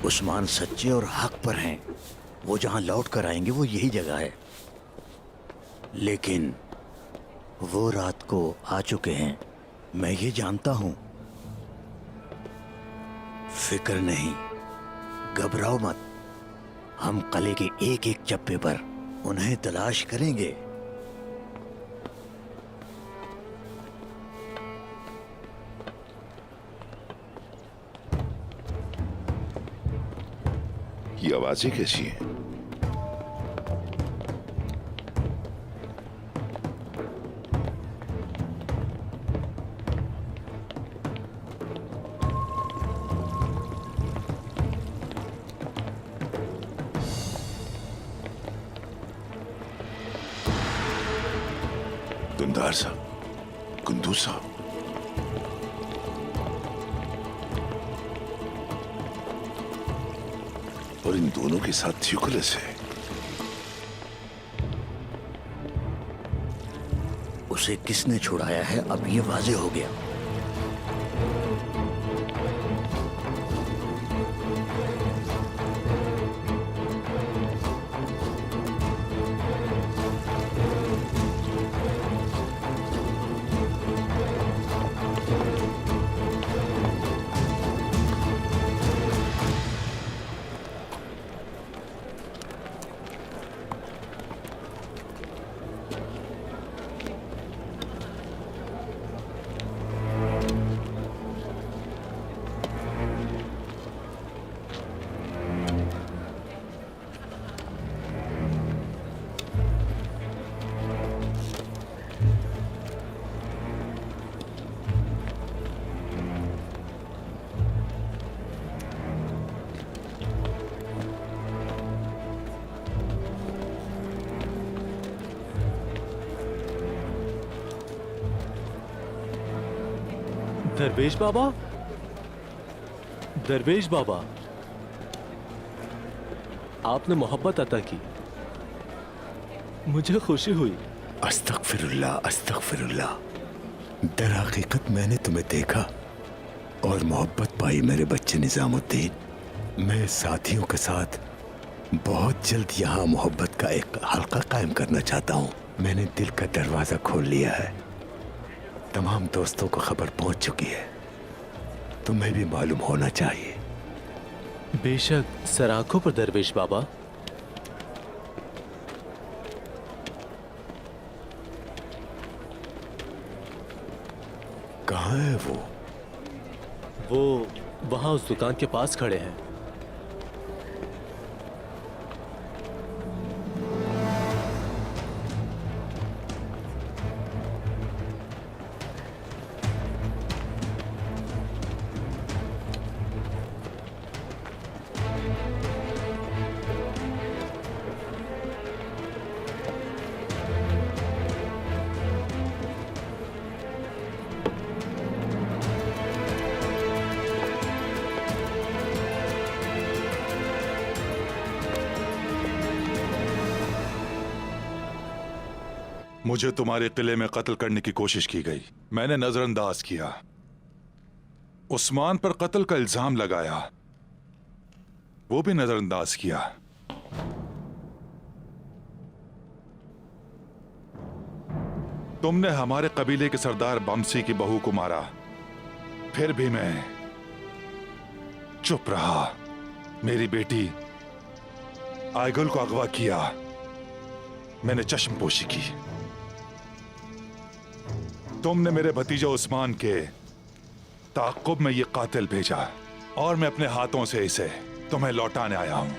उस्मान सच्चे और हक पर हैं। वो जहां लौट कर आएंगे वो यही जगह है। लेकिन वो रात को आ चुके हैं, मैं ये जानता हूं। फिक्र नहीं, घबराओ मत। हम किले के एक एक चप्पे पर उन्हें तलाश करेंगे। ये आवाजें कैसी हैं? दुंदार साहब, कुंदू साहब, और इन दोनों के साथ ट्यूकलिस है। उसे किसने छुड़ाया है अब ये वाजे हो गया। दरवेश बाबा, दरवेश बाबा, आपने मोहब्बत अता की, मुझे खुशी हुई। अस्तगफिरुल्लाह, अस्तगफिरुल्लाह। दर हकीकत मैंने तुम्हें देखा और मोहब्बत पाई मेरे बच्चे निजामुद्दीन। मैं साथियों के साथ बहुत जल्द यहाँ मोहब्बत का एक हल्का कायम करना चाहता हूँ। मैंने दिल का दरवाजा खोल लिया है। तमाम दोस्तों को खबर पहुंच चुकी है। तुम्हें भी मालूम होना चाहिए। बेशक सर, आंखों पर दरवेश बाबा। कहाँ है वो वहां उस दुकान के पास खड़े हैं। मुझे तुम्हारे किले में कत्ल करने की कोशिश की गई, मैंने नजरअंदाज किया। उस्मान पर कत्ल का इल्जाम लगाया, वो भी नजरअंदाज किया। तुमने हमारे कबीले के सरदार बमसी की बहू को मारा, फिर भी मैं चुप रहा। मेरी बेटी आयगुल को अगवा किया, मैंने चश्मपोशी की। तुमने मेरे भतीजे उस्मान के ताक़ुब में ये कातिल भेजा और मैं अपने हाथों से इसे तुम्हें लौटाने आया हूं।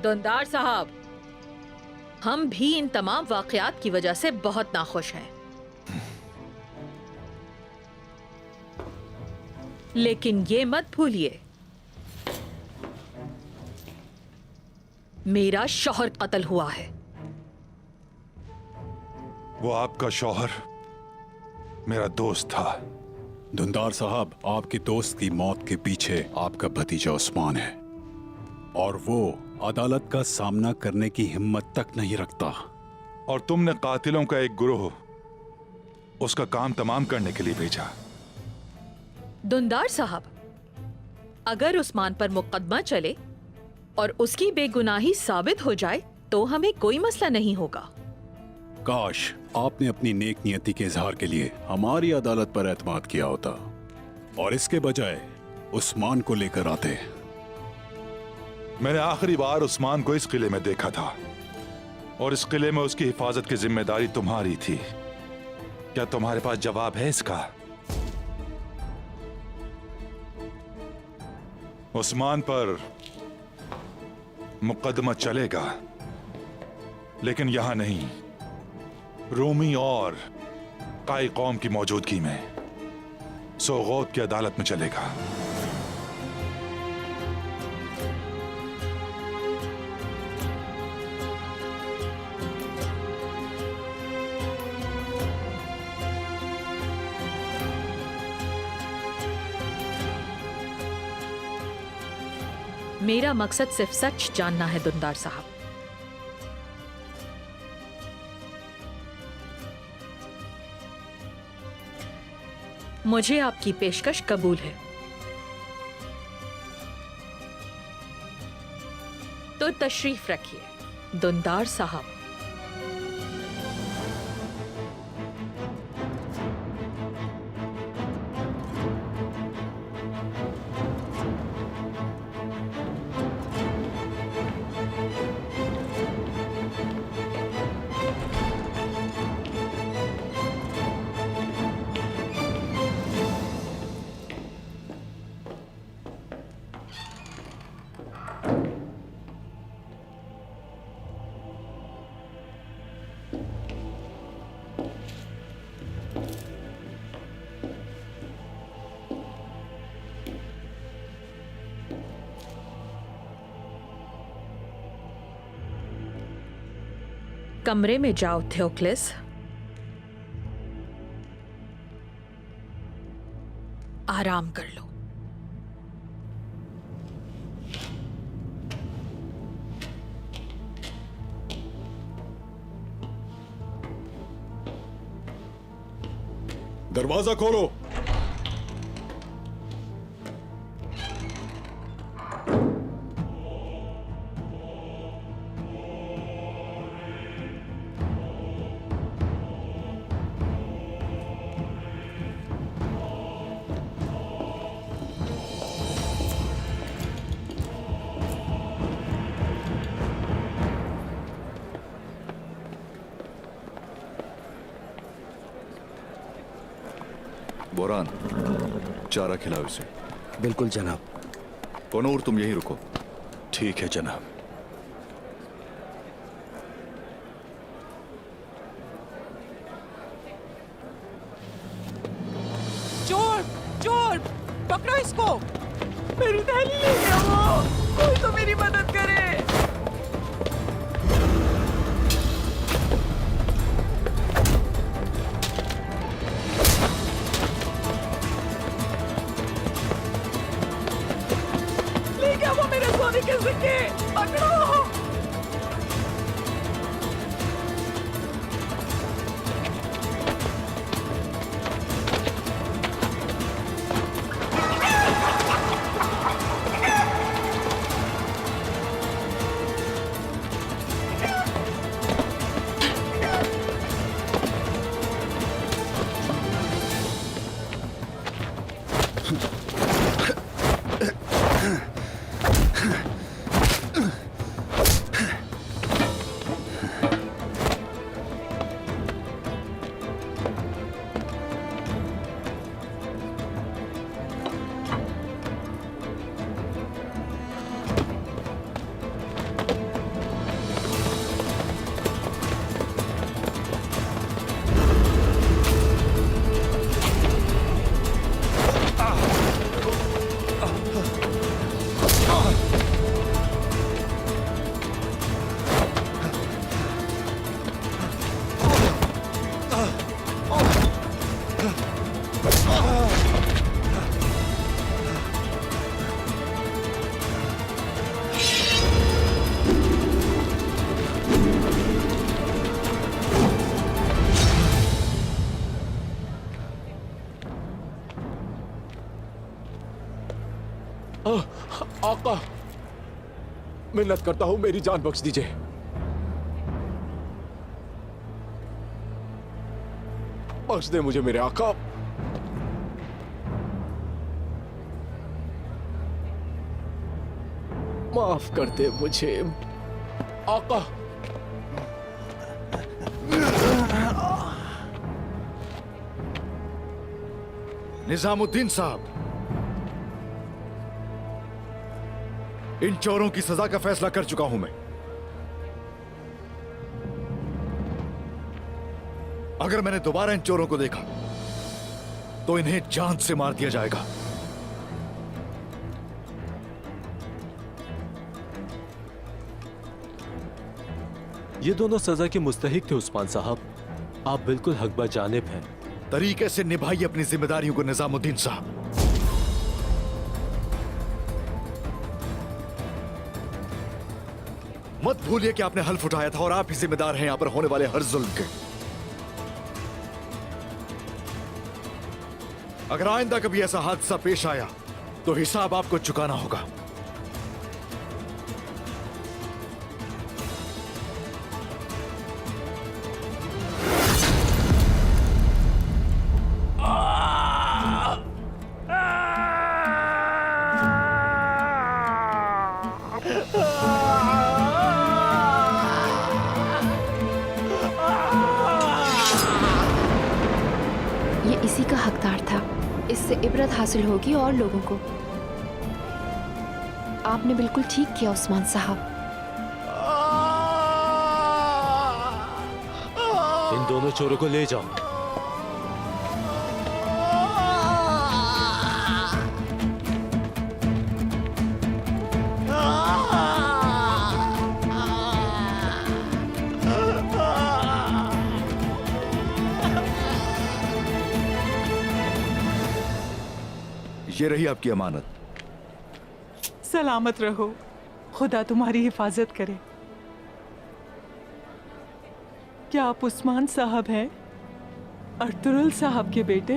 दुंदार साहब, हम भी इन तमाम वाकयात की वजह से बहुत नाखुश हैं। लेकिन ये मत भूलिए, मेरा शौहर कत्ल हुआ है। वो आपका शौहर मेरा दोस्त था। धुंधार साहब, आपके दोस्त की मौत के पीछे आपका भतीजा उस्मान है और वो अदालत का सामना करने की हिम्मत तक नहीं रखता। और तुमने कातिलों का एक गिरोह उसका काम तमाम करने के लिए भेजा। दुंदार साहब, अगर उस्मान पर मुकदमा चले और उसकी बेगुनाही साबित हो जाए तो हमें कोई मसला नहीं होगा। काश आपने अपनी नेक नियति के इजहार के लिए हमारी अदालत पर एतमाद किया होता और इसके बजाय उस्मान को लेकर आते। मैंने आखिरी बार उस्मान को इस किले में देखा था और इस किले में उसकी हिफाजत की जिम्मेदारी तुम्हारी थी। क्या तुम्हारे पास जवाब है इसका? उस्मान पर मुकदमा चलेगा, लेकिन यहां नहीं, रोमी और काई कौम की मौजूदगी में सोगौत की अदालत में चलेगा। मेरा मकसद सिर्फ सच जानना है दुंदार साहब। मुझे आपकी पेशकश कबूल है, तो तशरीफ रखिए दुंदार साहब। कमरे में जाओ थियोक्लिस। आराम कर लो। दरवाजा खोलो। बोरान, चारा खिलाओ इसे। बिल्कुल जनाब। कनूर, तुम यहीं रुको। ठीक है जनाब। चोर चोर, पकड़ो इसको। मेरी थैली ले गया वो। कोई तो मेरी मदद करे। ले गया वो मेरे सोने के सिक्के। पकड़ो। आका, मिन्नत करता हूं, मेरी जान बख्श दीजिए। बख्श दे मुझे मेरे आका। माफ कर दे मुझे आका। निजामुद्दीन साहब, इन चोरों की सजा का फैसला कर चुका हूं मैं। अगर मैंने दोबारा इन चोरों को देखा तो इन्हें जान से मार दिया जाएगा। ये दोनों सजा के मुस्तहिक थे उस्मान साहब। आप बिल्कुल हकबा जानिब हैं। तरीके से निभाइए अपनी जिम्मेदारियों को निजामुद्दीन साहब। मत भूलिए कि आपने हल्फ उठाया था और आप ही जिम्मेदार हैं यहां पर होने वाले हर जुल्म के। अगर आइंदा कभी ऐसा हादसा पेश आया तो हिसाब आपको चुकाना होगा। ये इसी का हकदार था। इससे इबरत हासिल होगी और लोगों को। आपने बिल्कुल ठीक किया उस्मान साहब। इन दोनों चोरों को ले जाओ। ये रही आपकी अमानत। सलामत रहो, खुदा तुम्हारी हिफाजत करे। क्या आप उस्मान साहब हैं? अर्तुगरुल साहब के बेटे,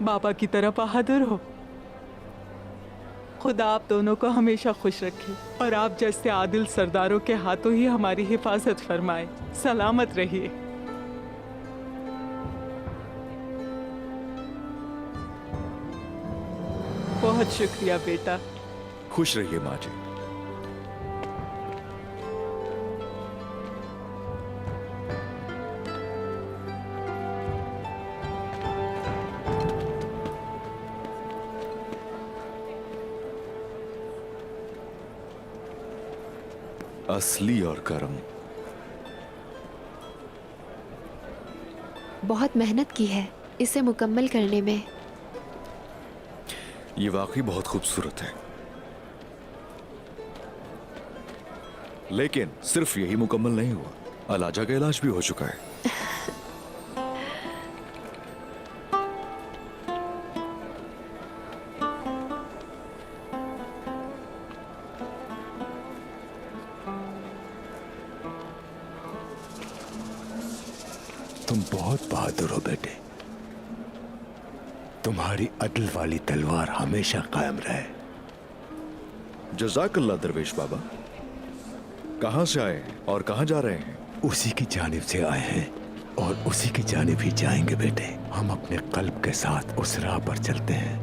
बाबा की तरह बहादुर हो। खुदा आप दोनों को हमेशा खुश रखे और आप जैसे आदिल सरदारों के हाथों ही हमारी हिफाजत फरमाए। सलामत रहिए। बहुत शुक्रिया बेटा। खुश रहिए माँ जी। असली और करम। बहुत मेहनत की है इसे मुकम्मल करने में। ये वाकई बहुत खूबसूरत है, लेकिन सिर्फ यही मुकम्मल नहीं हुआ, अलाजा का इलाज भी हो चुका है। तुम बहुत बहादुर हो बेटे। तुम्हारी अदल वाली तलवार हमेशा कायम रहे। जज़ाकल्लाह दरवेश बाबा। कहां से आए हैं और कहां जा रहे हैं? उसी की जानिब से आए हैं और उसी की जानिब ही जाएंगे बेटे। हम अपने कल्ब के साथ उस राह पर चलते हैं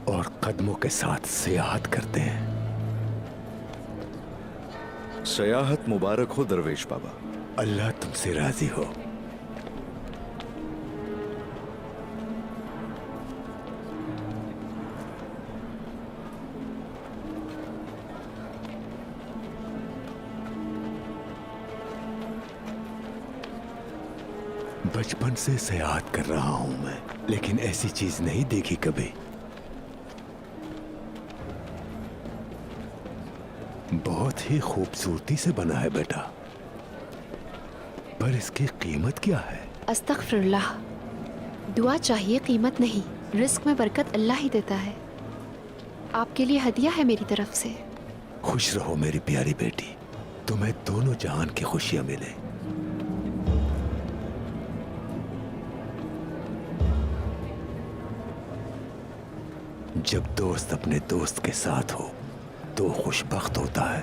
और कदमों के साथ सियाहत करते हैं। सयाहत मुबारक हो दरवेश बाबा। अल्लाह तुमसे राजी हो। बचपन से सयाहत कर रहा हूं मैं, लेकिन ऐसी चीज नहीं देखी कभी। बहुत ही खूबसूरती से बना है बेटा, पर इसकी कीमत क्या है? अस्तगफिरुल्लाह। दुआ चाहिए, कीमत नहीं। रिस्क में बरकत अल्लाह ही देता है। आपके लिए हदिया है मेरी तरफ से। खुश रहो मेरी प्यारी बेटी, तुम्हें दोनों जहान की खुशियां मिले। जब दोस्त अपने दोस्त के साथ हो तो खुशबख्त होता है,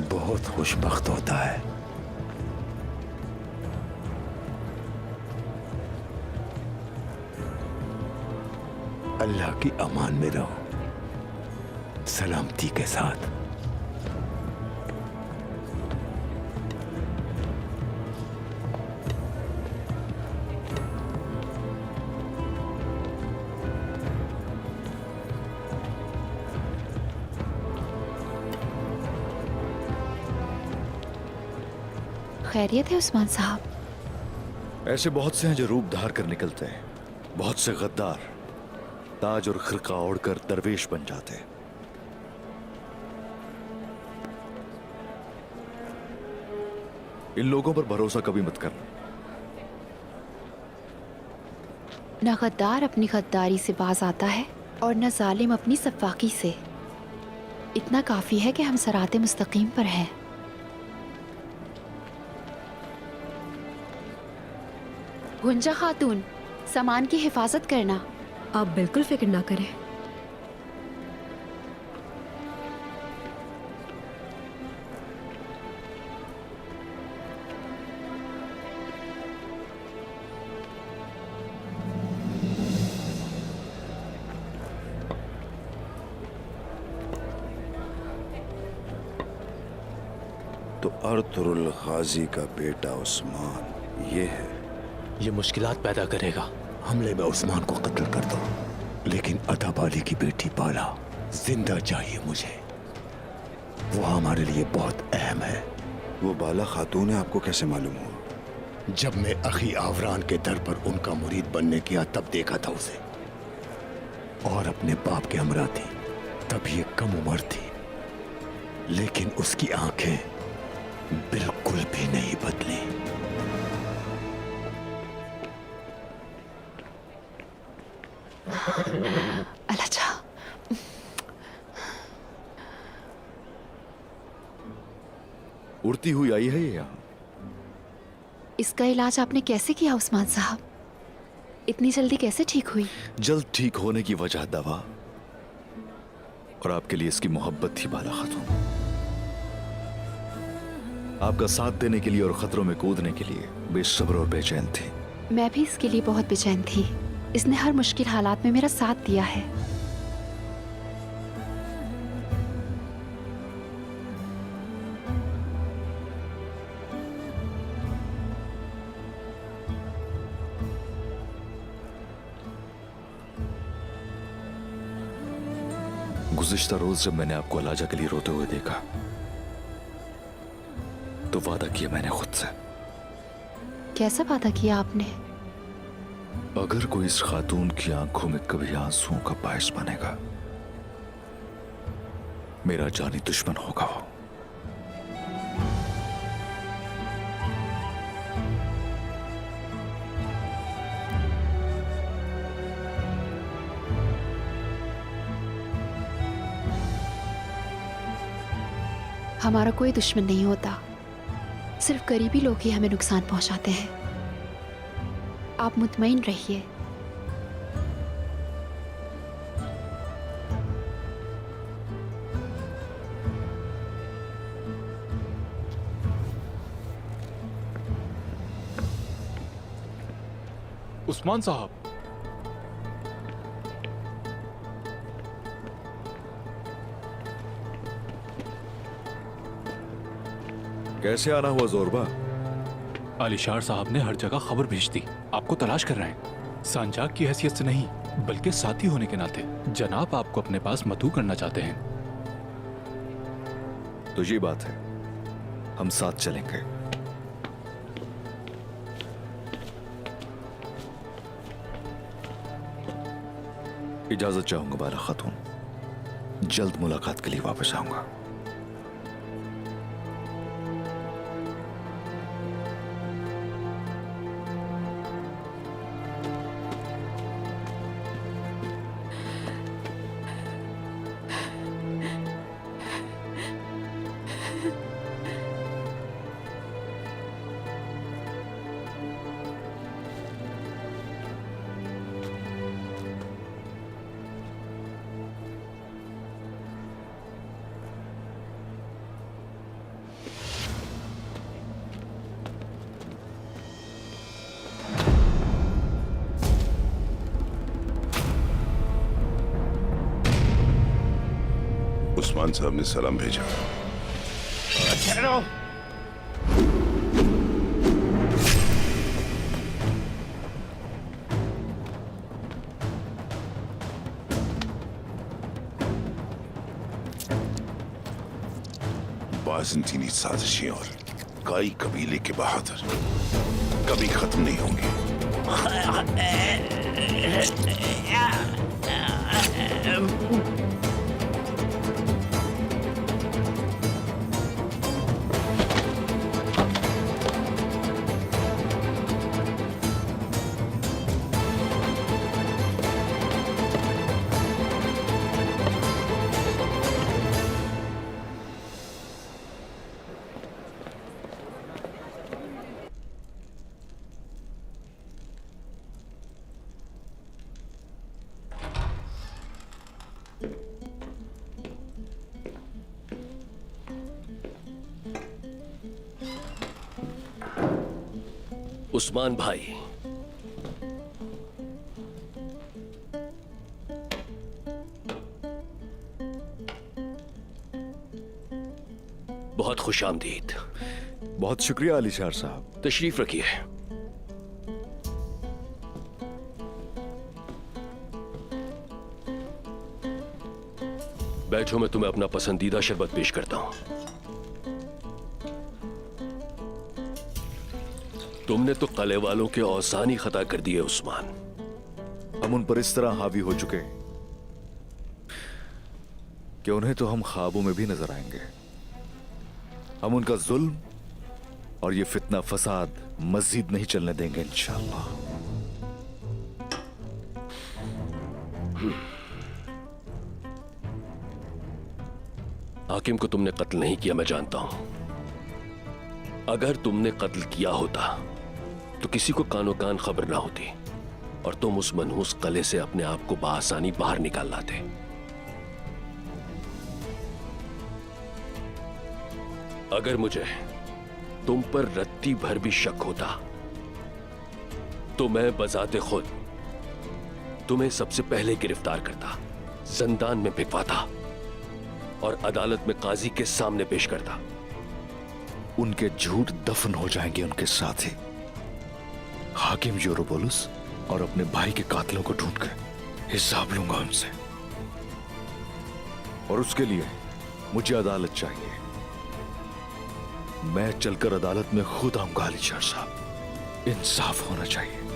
बहुत खुशबख्त होता है। अल्लाह की अमान में रहो, सलामती के साथ। खैरियत है उस्मान साहब? ऐसे बहुत से हैं जो रूप धार कर निकलते हैं, बहुत से गद्दार ताज और खिरका ओढ़कर दरवेश बन जाते हैं। इन लोगों पर भरोसा कभी मत करना। न गद्दार अपनी गद्दारी से बाज आता है और न जालिम अपनी सफाकी से। इतना काफी है कि हम सराते मुस्तकीम पर हैं। गुंजा खातून, सामान की हिफाजत करना। आप बिल्कुल फिक्र ना करें। तो अर्तुगरुल गाजी का बेटा उस्मान ये है। ये मुश्किलात पैदा करेगा। हमले में उस्मान को कत्ल कर दो, लेकिन अताबाली की बेटी बाला जिंदा चाहिए मुझे। वो हमारे लिए बहुत अहम है। वो बाला खातून है, आपको कैसे मालूम हुआ? जब मैं अखी आवरान के दर पर उनका मुरीद बनने गया तब देखा था उसे, और अपने बाप के हमरा थी। तब ये कम उम्र थी, लेकिन उसकी आंखें बिल्कुल भी नहीं बदली। अच्छा, उड़ती हुई आई है ये यहाँ। इसका इलाज आपने कैसे किया उस्मान साहब? इतनी जल्दी कैसे ठीक हुई? जल्द ठीक होने की वजह दवा और आपके लिए इसकी मोहब्बत थी बाला खातून। आपका साथ देने के लिए और खतरों में कूदने के लिए बेसब्र और बेचैन थी। मैं भी इसके लिए बहुत बेचैन थी। इसने हर मुश्किल हालात में मेरा साथ दिया है। गुज़िश्ता रोज जब मैंने आपको अलाजा के लिए रोते हुए देखा तो वादा किया मैंने खुद से। कैसा वादा किया आपने? अगर कोई इस खातून की आंखों में कभी आंसुओं का बायस बनेगा, मेरा जानी दुश्मन होगा वो। हमारा कोई दुश्मन नहीं होता, सिर्फ करीबी लोग ही हमें नुकसान पहुंचाते हैं। आप मुतमईन रहिए। उस्मान साहब, कैसे आना हुआ जोरबा? अलीशार साहब ने हर जगह खबर भेज दी, आपको तलाश कर रहे हैं। सांजाक की हैसियत से नहीं, बल्कि साथी होने के नाते जनाब आपको अपने पास मधु करना चाहते हैं। तो ये बात है, हम साथ चलेंगे। इजाजत चाहूंगा बाला खातून, जल्द मुलाकात के लिए वापस आऊंगा। उस्मान साहब ने सलाम भेजा। ठहरो। बाज़ंतीनी साजिशें और काई कबीले के बहादुर कभी खत्म नहीं होंगे। उस्मान भाई, बहुत खुशामदीद। बहुत शुक्रिया अलीशार साहब। तशरीफ रखिए। बैठो, मैं तुम्हें अपना पसंदीदा शरबत पेश करता हूं। तुमने तो कले वालों के औसानी खता कर दिए उस्मान। हम उन पर इस तरह हावी हो चुके कि उन्हें तो हम ख्वाबों में भी नजर आएंगे। हम उनका जुल्म और ये फितना फसाद मजीद नहीं चलने देंगे इंशाअल्लाह। हाकिम को तुमने कत्ल नहीं किया, मैं जानता हूं। अगर तुमने कत्ल किया होता तो किसी को कानो कान खबर ना होती और तुम उस मनहूस कले से अपने आप को बआसानी बाहर निकाल लाते। अगर मुझे तुम पर रत्ती भर भी शक होता तो मैं बजाते खुद तुम्हें सबसे पहले गिरफ्तार करता, जिंदान में भिगवाता और अदालत में काजी के सामने पेश करता। उनके झूठ दफन हो जाएंगे उनके साथ ही। हाकिम यूरोबोलस और अपने भाई के कातिलों को ढूंढ कर हिसाब लूंगा उनसे, और उसके लिए मुझे अदालत चाहिए। मैं चलकर अदालत में खुद आऊंगा अली शाह साहब। इंसाफ होना चाहिए।